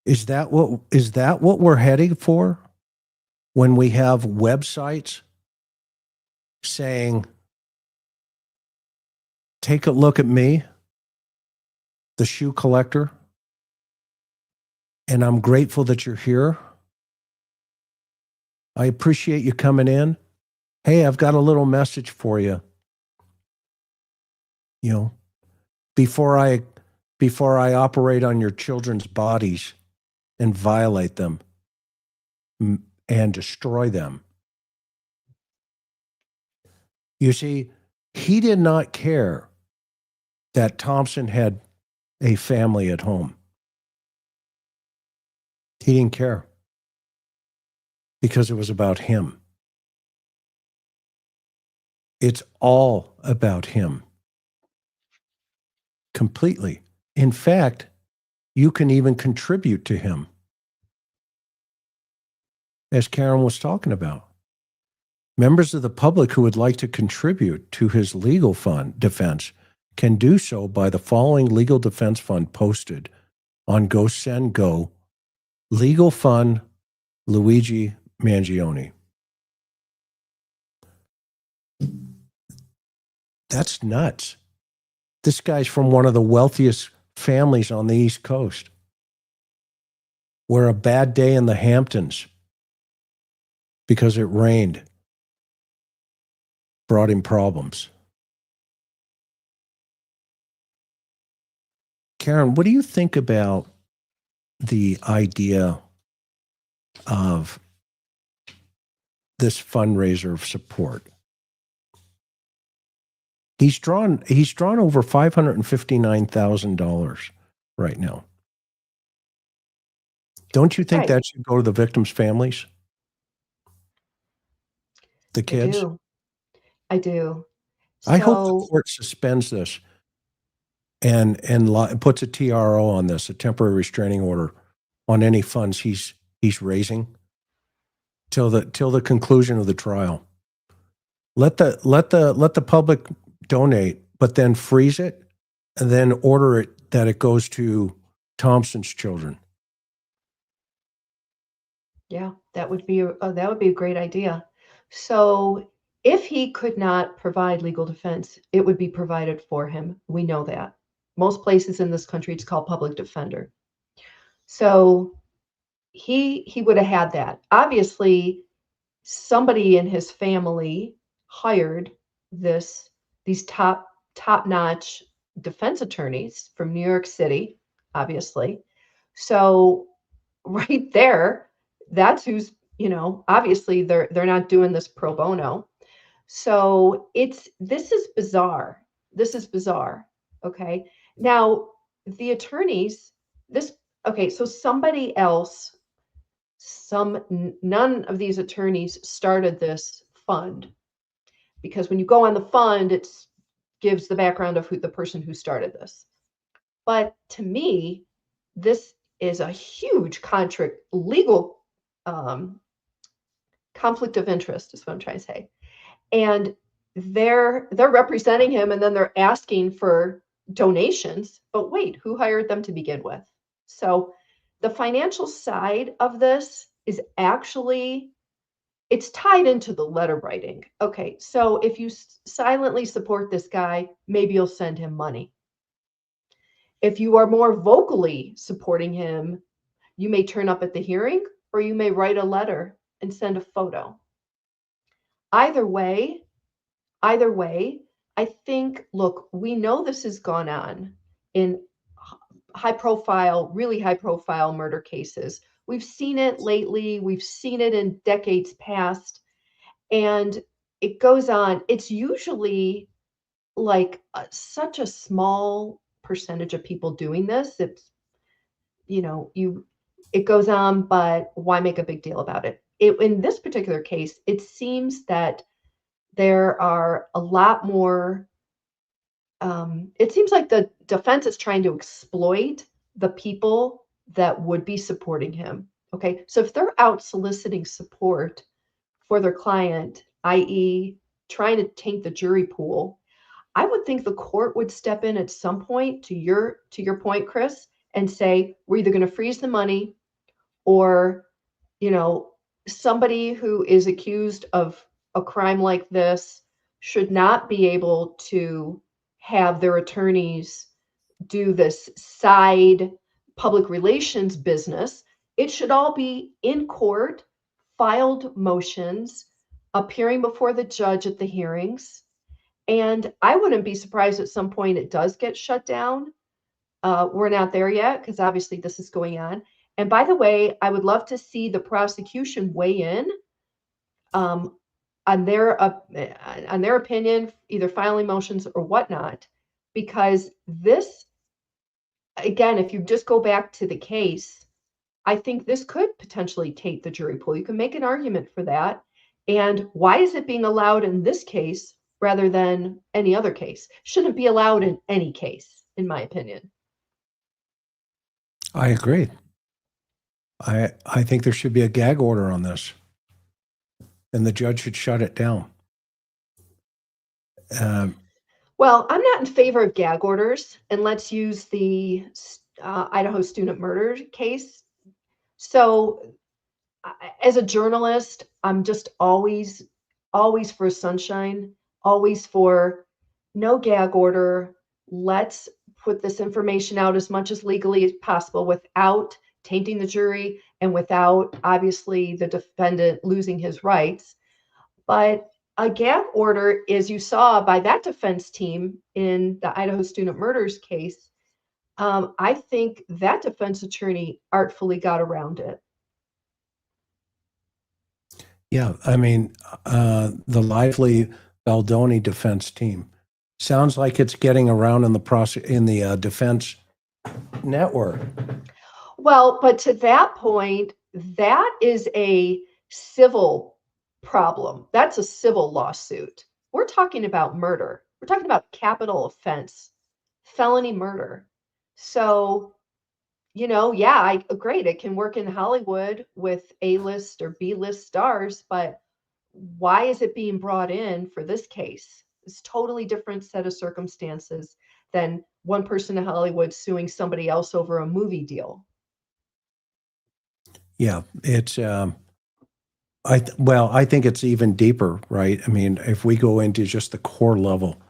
Is that what we're heading for when we have websites saying, take a look at me, the shoe collector, and I'm grateful that you're here. I appreciate you coming in. Hey, I've got a little message for you. Before I operate on your children's bodies and violate them and destroy them. You see, he did not care that Thompson had a family at home. He didn't care because it was about him. It's all about him. Completely. In fact, you can even contribute to him, as Karen was talking about. Members of the public who would like to contribute to his legal fund defense can do so by the following legal defense fund posted on GoSendGo. Legal Fund, Luigi Mangione. That's nuts. This guy's from one of the wealthiest families on the East Coast, where a bad day in the Hamptons because it rained brought him problems. Karen, what do you think about the idea of this fundraiser of support? He's drawn over $559,000 right now. Don't you think that should go to the victims' families? The kids? I do. I hope the court suspends this and puts a TRO on this, a temporary restraining order, on any funds he's raising, till the conclusion of the trial. Let the public donate, but then freeze it, and then order it that it goes to Thompson's children. Yeah, that would be a great idea. So if he could not provide legal defense, it would be provided for him. We know that. Most places in this country, it's called public defender. So he would have had that. Obviously, somebody in his family hired these top-notch defense attorneys from New York City, obviously. So right there, that's who's, obviously they're not doing this pro bono. So this is bizarre. This is bizarre. Okay. Now the attorneys, so somebody else, none of these attorneys started this fund, because when you go on the fund, it gives the background of the person who started this. But to me, this is a huge legal conflict of interest, is what I'm trying to say. And they're representing him, and then they're asking for donations. But wait, who hired them to begin with? So the financial side of this is actually, it's tied into the letter writing. Okay, so if you silently support this guy, maybe you'll send him money. If you are more vocally supporting him, you may turn up at the hearing, or you may write a letter and send a photo. Either way, I think, look, we know this has gone on in really high profile murder cases. We've seen it lately. We've seen it in decades past. And it goes on. It's usually like such a small percentage of people doing this. It's, it goes on, but why make a big deal about it? In this particular case, it seems that there are a lot more. It seems like the defense is trying to exploit the people that would be supporting him. Okay, so if they're out soliciting support for their client, i.e., trying to taint the jury pool, I would think the court would step in at some point, to your point, Chris, and say, we're either going to freeze the money, or, somebody who is accused of a crime like this should not be able to have their attorneys do this side public relations business. It should all be in court, filed motions, appearing before the judge at the hearings. And I wouldn't be surprised at some point it does get shut down. We're not there yet, because obviously this is going on. And by the way, I would love to see the prosecution weigh in on their opinion, either filing motions or whatnot, because this, again, if you just go back to the case, I think this could potentially taint the jury pool. You can make an argument for that. And why is it being allowed in this case rather than any other case? Shouldn't be allowed in any case, in my opinion. I agree. I think there should be a gag order on this, and the judge should shut it down. Well, I'm not in favor of gag orders, and let's use the Idaho student murder case. So as a journalist, I'm just always for sunshine, always for no gag order. Let's put this information out as much as legally as possible without tainting the jury and without, obviously, the defendant losing his rights. But a gag order, as you saw by that defense team in the Idaho student murders case, I think that defense attorney artfully got around it. Yeah, I mean, the Lively Baldoni defense team sounds like it's getting around in the defense network. Well, but to that point, that is a civil problem. That's a civil lawsuit. We're talking about murder. We're talking about capital offense, felony murder. So yeah, great. It can work in Hollywood with A-list or B-list stars, but why is it being brought in for this case? It's totally different set of circumstances than one person in Hollywood suing somebody else over a movie deal. Yeah, it's I think it's even deeper, right? I mean, if we go into just the core level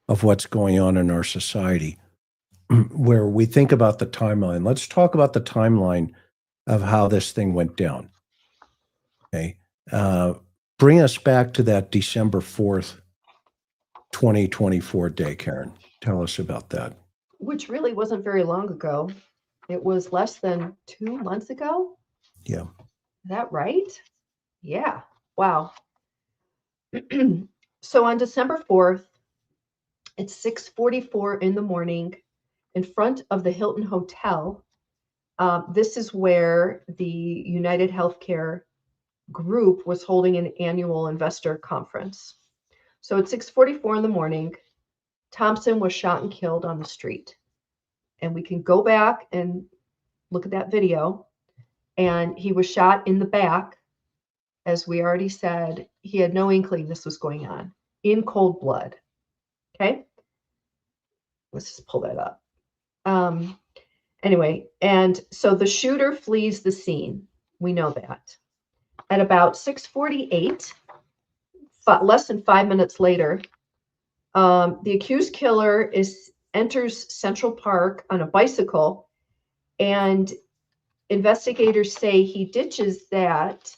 of what's going on in our society, where we think about the timeline, let's talk about the timeline of how this thing went down. Okay. Uh, Bring us back to that December 4th, 2024 day, Karen. Tell us about that. Which really wasn't very long ago. It was less than 2 months ago. Yeah. Is that right? Yeah. Wow. So on December 4th, it's 6:44 in the morning in front of the Hilton Hotel. This is where the United Healthcare group was holding an annual investor conference. So at 6:44 in the morning, Thompson was shot and killed on the street. And we can go back and look at that video. And he was shot in the back. As we already said, he had no inkling this was going on, in cold blood. Okay. Let's just pull that up. Anyway, and so the shooter flees the scene. We know that. At about 6:48, less than 5 minutes later, the accused killer enters Central Park on a bicycle, and investigators say he ditches that.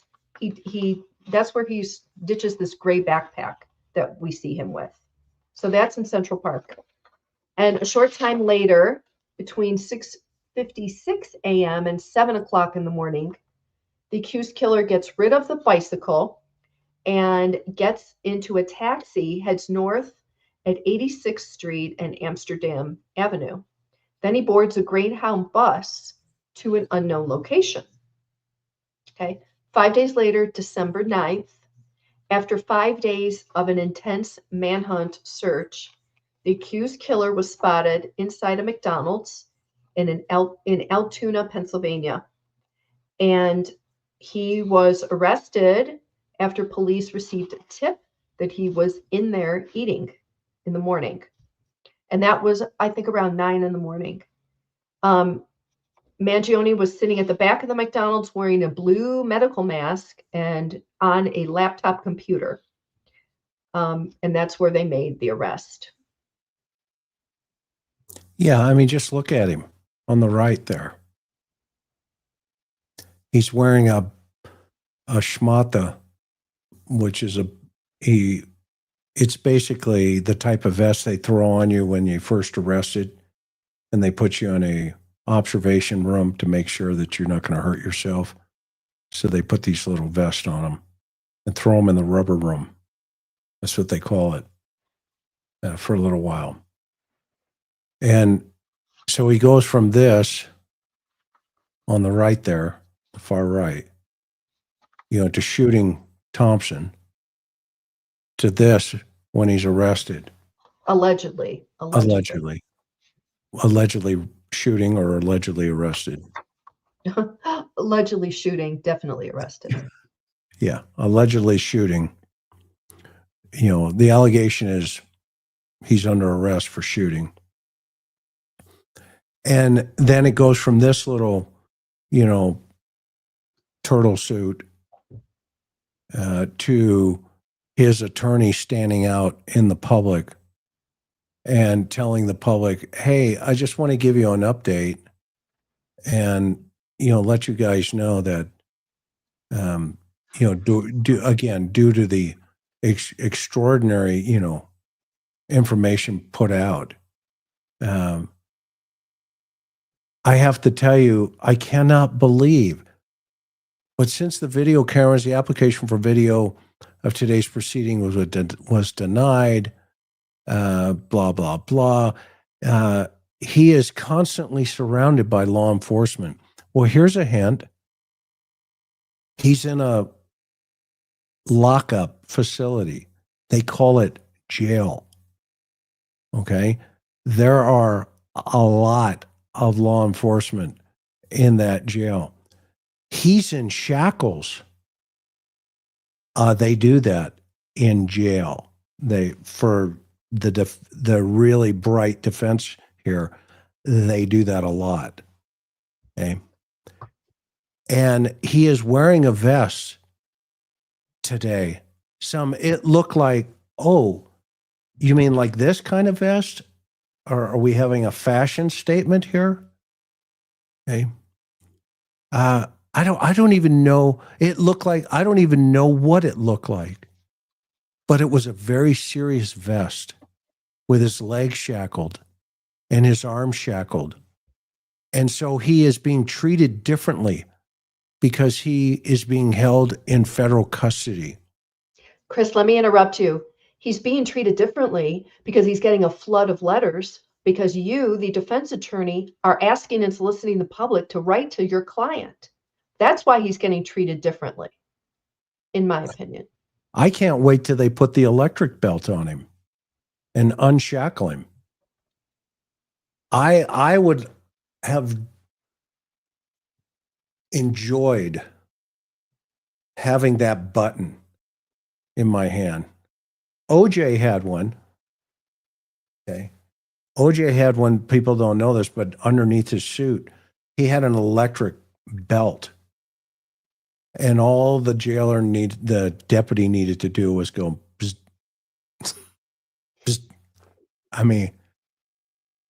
That's where he ditches this gray backpack that we see him with. So that's in Central Park. And a short time later, between 6:56 a.m. and 7 o'clock in the morning, the accused killer gets rid of the bicycle and gets into a taxi, heads north at 86th Street and Amsterdam Avenue. Then he boards a Greyhound bus to an unknown location. Okay. 5 days later, December 9th, after 5 days of an intense manhunt search, the accused killer was spotted inside a McDonald's in Altoona, Pennsylvania. And he was arrested after police received a tip that he was in there eating in the morning. And that was, I think, around 9 in the morning. Mangione was sitting at the back of the McDonald's wearing a blue medical mask and on a laptop computer. And that's where they made the arrest. Yeah, I mean, just look at him on the right there. He's wearing a schmata, which is it's basically the type of vest they throw on you when you first arrested, and they put you in a observation room to make sure that you're not going to hurt yourself. So they put these little vests on them and throw them in the rubber room. That's what they call it, for a little while. And so he goes from this on the right there, the far right, to shooting Thompson, to this when he's arrested. Allegedly Shooting or allegedly arrested. Allegedly shooting, definitely arrested. Yeah, allegedly shooting. The allegation is he's under arrest for shooting. And then it goes from this little, turtle suit to his attorney standing out in the public and telling the public, hey, I just want to give you an update and, let you guys know that, due to the extraordinary, information put out, I have to tell you, I cannot believe, but since the video cameras, the application for video of today's proceeding was denied, blah, blah, blah. He is constantly surrounded by law enforcement. Well, here's a hint. He's in a lockup facility. They call it jail. Okay? There are a lot of law enforcement in that jail. He's in shackles. They do that in jail. For the really bright defense here, they do that a lot. Okay. And he is wearing a vest today. It looked like, oh, you mean like this kind of vest? Or are we having a fashion statement here? Okay. I don't even know. It looked like, I don't even know what it looked like, but it was a very serious vest with his legs shackled and his arms shackled. And so he is being treated differently because he is being held in federal custody. Chris, let me interrupt you. He's being treated differently because he's getting a flood of letters because you, the defense attorney, are asking and soliciting the public to write to your client. That's why he's getting treated differently, in my opinion. I can't wait till they put the electric belt on him and unshackle him. I would have enjoyed having that button in my hand. OJ had one. Okay. OJ had one. People don't know this, but underneath his suit, he had an electric belt. And all the the deputy needed to do was go, bzz, bzz. I mean,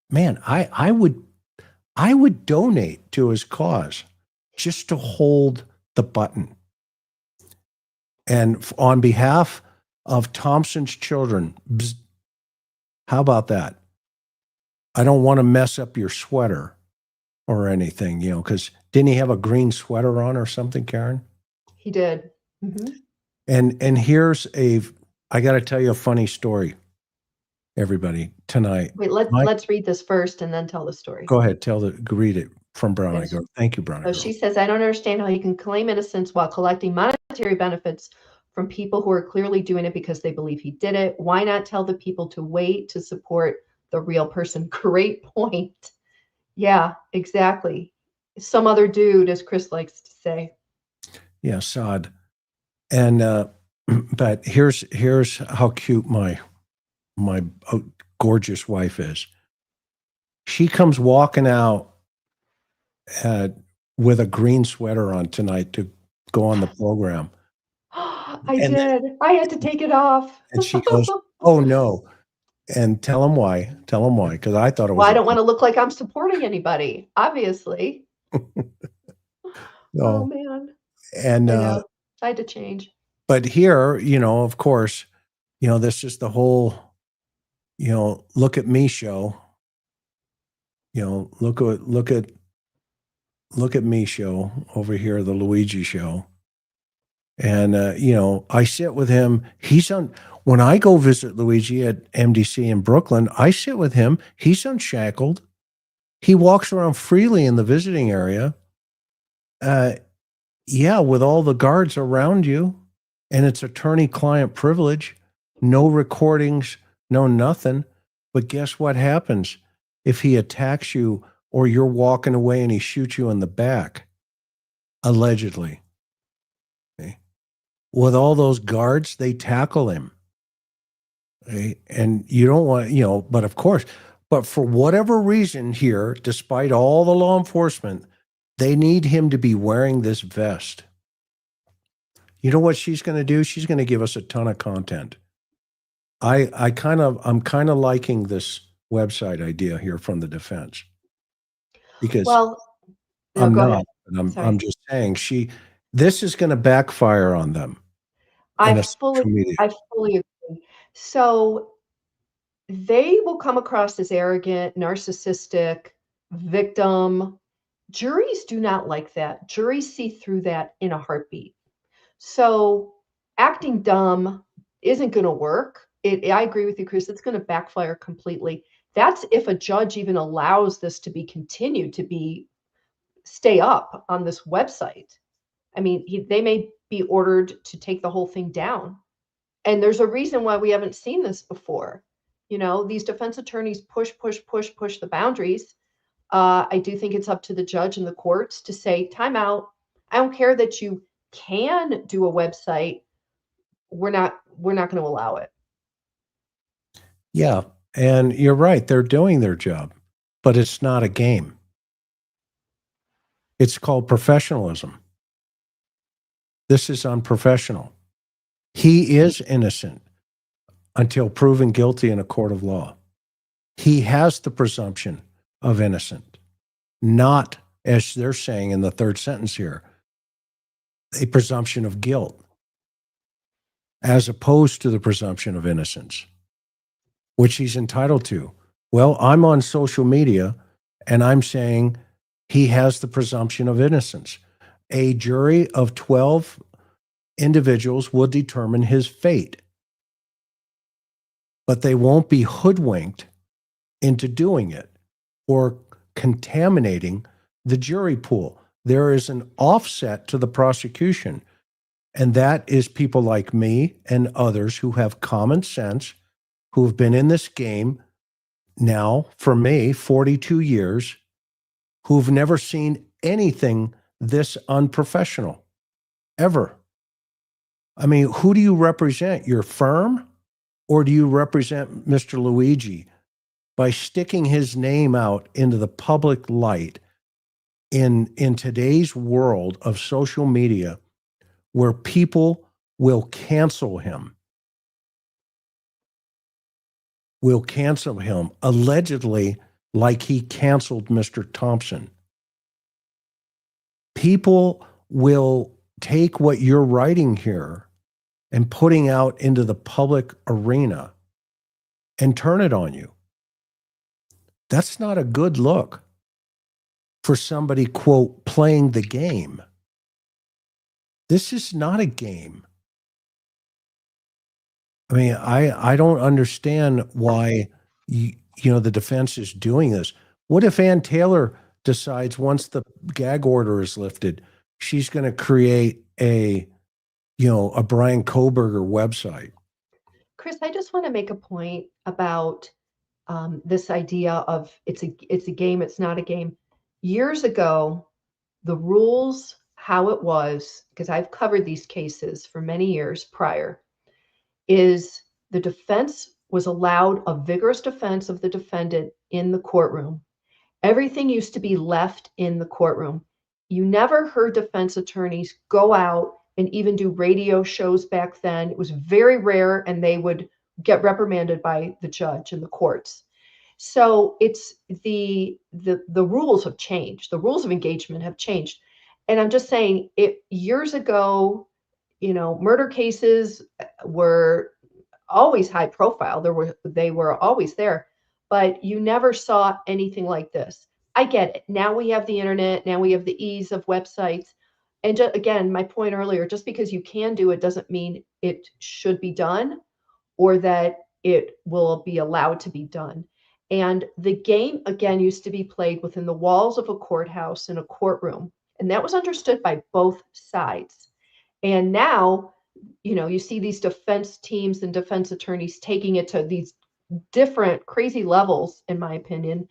man, I would donate to his cause just to hold the button. And on behalf of Thompson's children, bzz, how about that? I don't want to mess up your sweater or anything, because didn't he have a green sweater on or something, Karen? He did. Mm-hmm. And I got to tell you a funny story, everybody, tonight. Wait, let's read this first and then tell the story. Go ahead, read it from Brown Eye Girl. Thank you, Brown Eye Girl. So she says, I don't understand how you can claim innocence while collecting monetary benefits from people who are clearly doing it because they believe he did it. Why not tell the people to wait to support the real person? Great point. Yeah, exactly. Some other dude, as Chris likes to say. Yeah, sod. And but here's how cute my gorgeous wife is. She comes walking out with a green sweater on tonight to go on the program. I had to take it off. And she goes, "Oh no." And tell them why. Because I thought it was. Well, I don't want to look like I'm supporting anybody, obviously. No. Oh man. And I had to change. But here, of course, this is the whole, look at me show. Look at me show over here, the Luigi show. And I sit with him. When I go visit Luigi at MDC in Brooklyn, I sit with him. He's unshackled. He walks around freely in the visiting area. With all the guards around you, and it's attorney-client privilege, no recordings, no nothing. But guess what happens if he attacks you or you're walking away and he shoots you in the back? Allegedly. Okay. With all those guards, they tackle him. Okay. And you don't want, but of course, but for whatever reason here, despite all the law enforcement, they need him to be wearing this vest. You know what she's going to do? She's going to give us a ton of content. I'm kind of liking this website idea here from the defense, because I'm just saying this is going to backfire on them. I fully agree. So they will come across as arrogant, narcissistic, victim. Juries do not like that. Juries see through that in a heartbeat. So acting dumb isn't going to work. I agree with you, Chris. It's going to backfire completely. That's if a judge even allows this to be continued to stay up on this website. I mean, they may be ordered to take the whole thing down. And there's a reason why we haven't seen this before. These defense attorneys push the boundaries. I do think it's up to the judge and the courts to say, time out. I don't care that you can do a website. We're not going to allow it. Yeah. And you're right. They're doing their job, but it's not a game. It's called professionalism. This is unprofessional. He is innocent until proven guilty in a court of law. He has the presumption of innocent, not, as they're saying in the third sentence here, a presumption of guilt, as opposed to the presumption of innocence, which he's entitled to. Well, I'm on social media and I'm saying he has the presumption of innocence. A jury of 12 individuals will determine his fate, but they won't be hoodwinked into doing it or contaminating the jury pool. There is an offset to the prosecution, and that is people like me and others who have common sense, who have been in this game now, for me, 42 years, who've never seen anything this unprofessional, ever. I mean, who do you represent? Your firm? Or do you represent Mr. Luigi by sticking his name out into the public light in today's world of social media, where people will cancel him, allegedly, like he canceled Mr. Thompson? People will take what you're writing here and putting out into the public arena and turn it on you. That's not a good look for somebody, quote, playing the game. This is not a game. I mean, I don't understand why the defense is doing this. What if Ann Taylor decides once the gag order is lifted, she's going to create a Brian Koberger website? Chris, I just want to make a point about this idea of it's a game, it's not a game. Years ago, the rules, how it was, because I've covered these cases for many years prior, is the defense was allowed a vigorous defense of the defendant in the courtroom. Everything used to be left in the courtroom. You never heard defense attorneys go out and even do radio shows back then. It was very rare, and they would get reprimanded by the judge in the courts. So it's the rules have changed. The rules of engagement have changed. And I'm just saying, years ago, murder cases were always high profile. They were always there, but you never saw anything like this. I get it. Now we have the internet. Now we have the ease of websites. And again, my point earlier, just because you can do it doesn't mean it should be done or that it will be allowed to be done. And the game, again, used to be played within the walls of a courthouse in a courtroom. And that was understood by both sides. And now, you see these defense teams and defense attorneys taking it to these different crazy levels, in my opinion.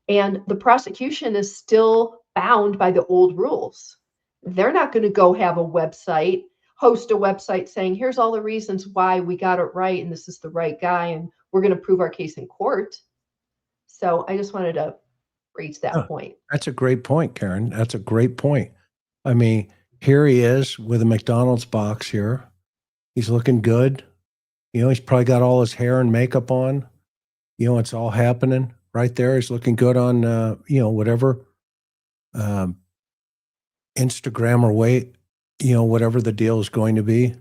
And the prosecution is still bound by the old rules. They're not going to go have a website, host a website saying, here's all the reasons why we got it right, and this is the right guy, and we're going to prove our case in court. So I just wanted to raise that point. That's a great point, Karen. That's a great point. I mean, here he is with a McDonald's box here. He's looking good. He's probably got all his hair and makeup on. It's all happening right there. He's looking good on, whatever Instagram or whatever the deal is going to be.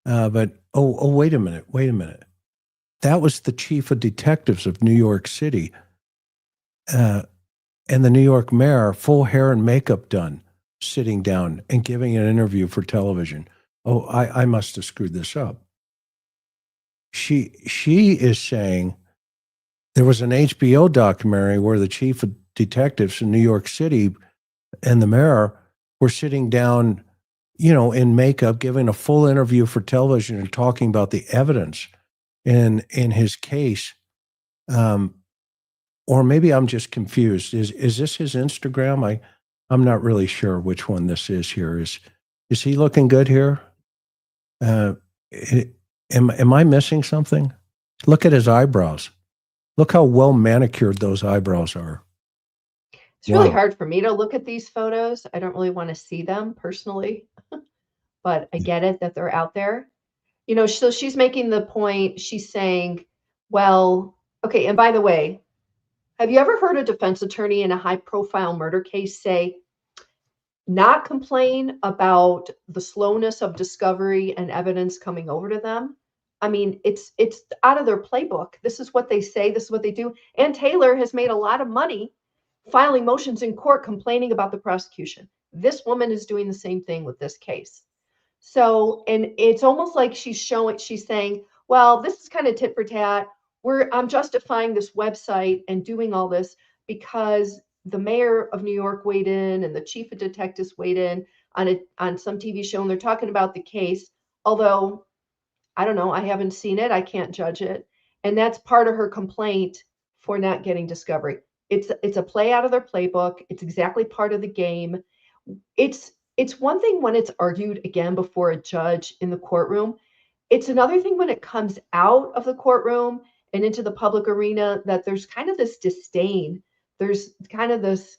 But wait a minute. That was the chief of detectives of New York City, and the New York mayor, full hair and makeup done, sitting down and giving an interview for television. Oh, I must have screwed this up. She is saying there was an HBO documentary where the chief of detectives in New York City and the mayor were sitting down, in makeup, giving a full interview for television and talking about the evidence in his case. or maybe I'm just confused. Is this his Instagram? I'm not really sure which one this is here. Is he looking good here? Uh, am I missing something? Look at his eyebrows. Look how well manicured those eyebrows are. It's really hard for me to look at these photos. I don't really want to see them personally, but I get it that they're out there. You know, so she's making the point, she's saying, well, okay, and by the way, have you ever heard a defense attorney in a high-profile murder case say, not complain about the slowness of discovery and evidence coming over to them? I mean, it's out of their playbook. This is what they say, this is what they do. And Taylor has made a lot of money filing motions in court complaining about the prosecution. This woman is doing the same thing with this case. So, and it's almost like she's saying, well, this is kind of tit for tat. I'm justifying this website and doing all this because the mayor of New York weighed in and the chief of detectives weighed in on some TV show, and they're talking about the case. Although I don't know, I haven't seen it, I can't judge it, and that's part of her complaint for not getting discovery. It's a play out of their playbook. It's exactly part of the game. It's one thing when it's argued again before a judge in the courtroom. It's another thing when it comes out of the courtroom and into the public arena that there's kind of this disdain. There's kind of this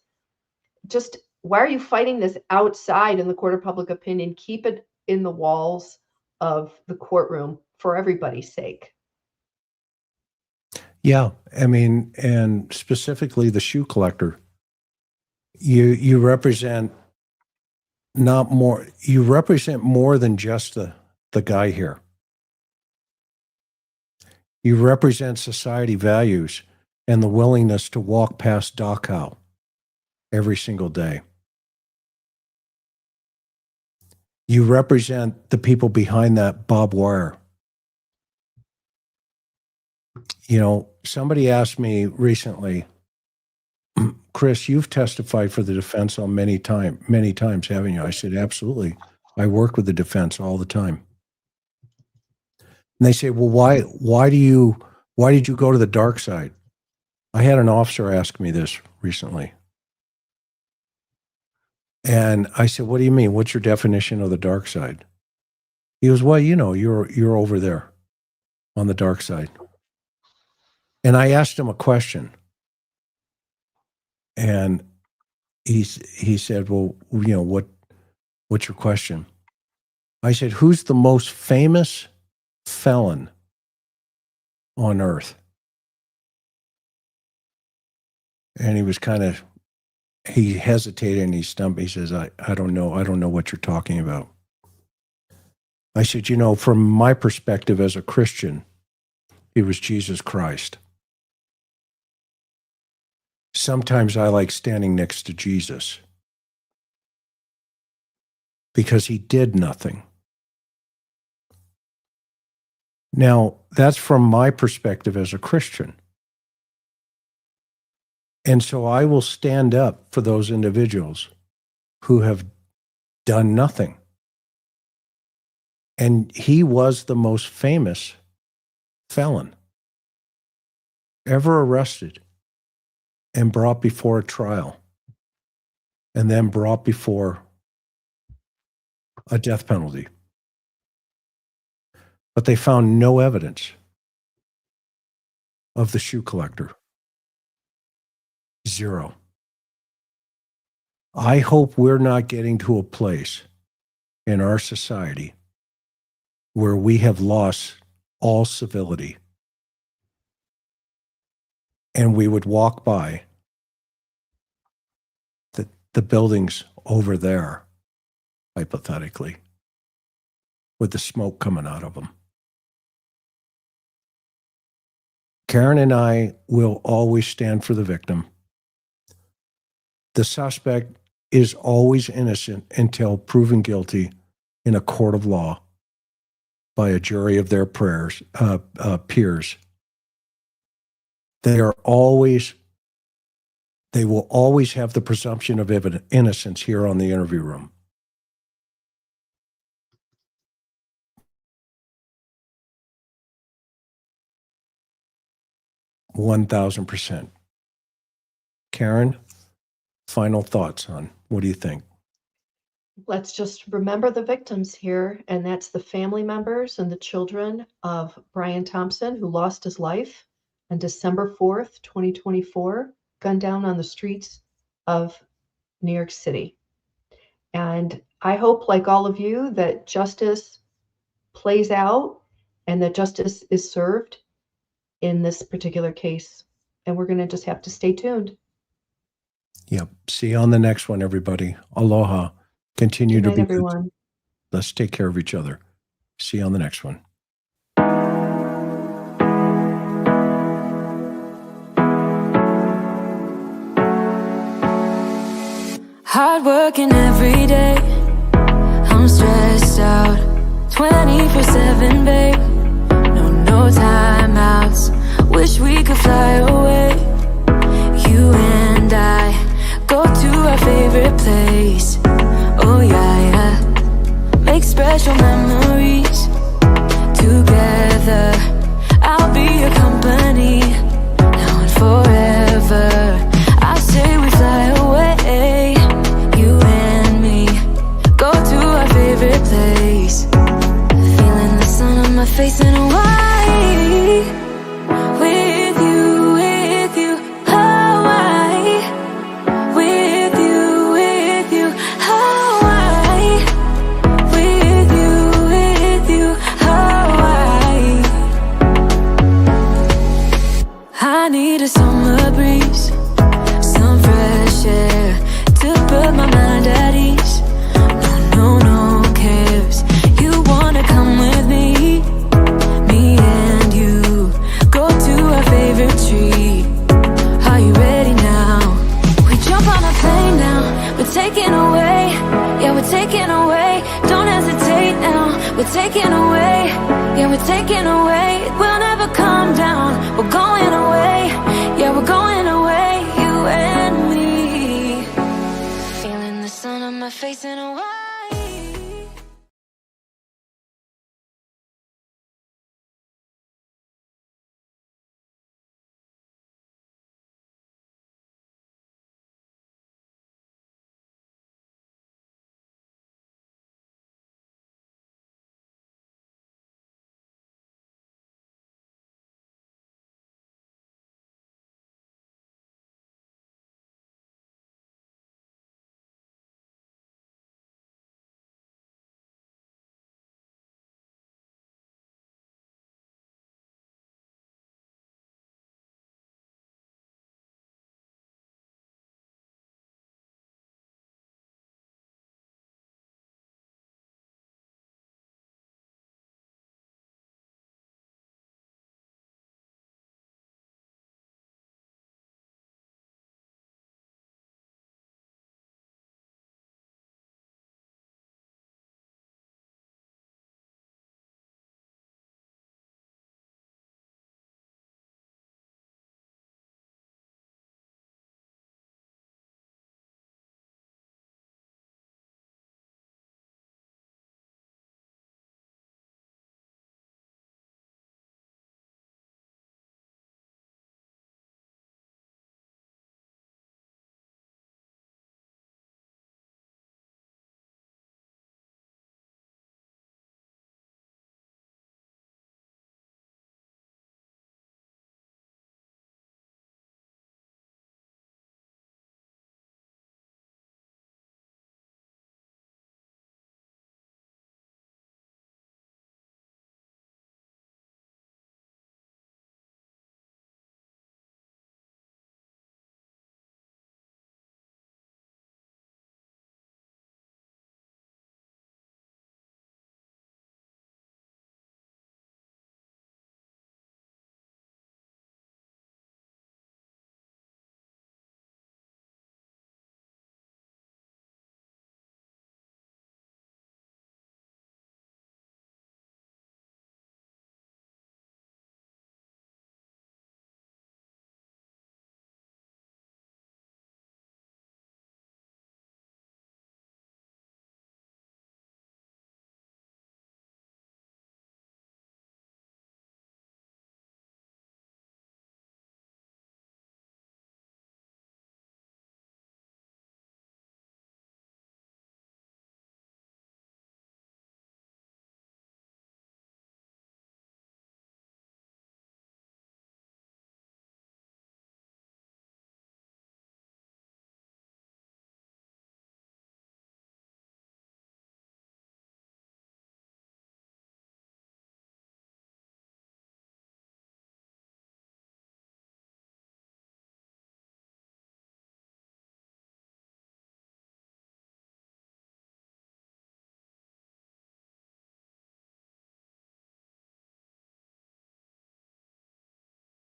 just, why are you fighting this outside in the court of public opinion? Keep it in the walls of the courtroom for everybody's sake. Yeah, I mean, and specifically the shoe collector. You represent you represent more than just the guy here. You represent society values and the willingness to walk past Dachau every single day. You represent the people behind that barbed wire. You know, somebody asked me recently, Chris, you've testified for the defense on many times, haven't you? I said, absolutely. I work with the defense all the time. And they say, well, why did you go to the dark side? I had an officer ask me this recently. And I said, what do you mean? What's your definition of the dark side? He goes, well, you know, you're over there on the dark side. And I asked him a question. And he said, well, you know, what's your question? I said, who's the most famous felon on earth? And he was he hesitated and he stumped. He says, I don't know. I don't know what you're talking about. I said, you know, from my perspective as a Christian, it was Jesus Christ. Sometimes I like standing next to Jesus because he did nothing. Now, that's from my perspective as a Christian. And so I will stand up for those individuals who have done nothing. And he was the most famous felon ever arrested and brought before a trial and then brought before a death penalty. But they found no evidence of the shoe collector. Zero. I hope we're not getting to a place in our society where we have lost all civility and we would walk by the buildings over there, hypothetically, with the smoke coming out of them. Karen and I will always stand for the victim. The suspect is always innocent until proven guilty in a court of law by a jury of their peers. They will always have the presumption of innocence here on the interview room. %1,000%. Karen, final thoughts on what do you think? Let's just remember the victims here, and that's the family members and the children of Brian Thompson, who lost his life on December 4th, 2024, gunned down on the streets of New York City. And I hope, like all of you, that justice plays out and that justice is served in this particular case. And we're going to just have to stay tuned. Yep. See you on the next one, everybody. Aloha. Continue Good to night, be everyone. good. Let's take care of each other. See you on the next one. Hard working every day, I'm stressed out 24/7, babe. No timeouts. Wish we could fly away. You and I go to our favorite place. Oh yeah. Make special memories together. I'll be your company now and forever. I say we fly away. You and me go to our favorite place. Feeling the sun on my face in Hawaii. With you, Hawaii. With you, Hawaii. With you, Hawaii. I need a summer breeze, some fresh air to put my mind at ease. No cares. You wanna come with me? Me and you go to our favorite tree. Are you ready now? We jump on a plane now. We're taking away. Yeah, we're taking away. Don't hesitate now. We're taking away. Yeah, we're taking away. We'll never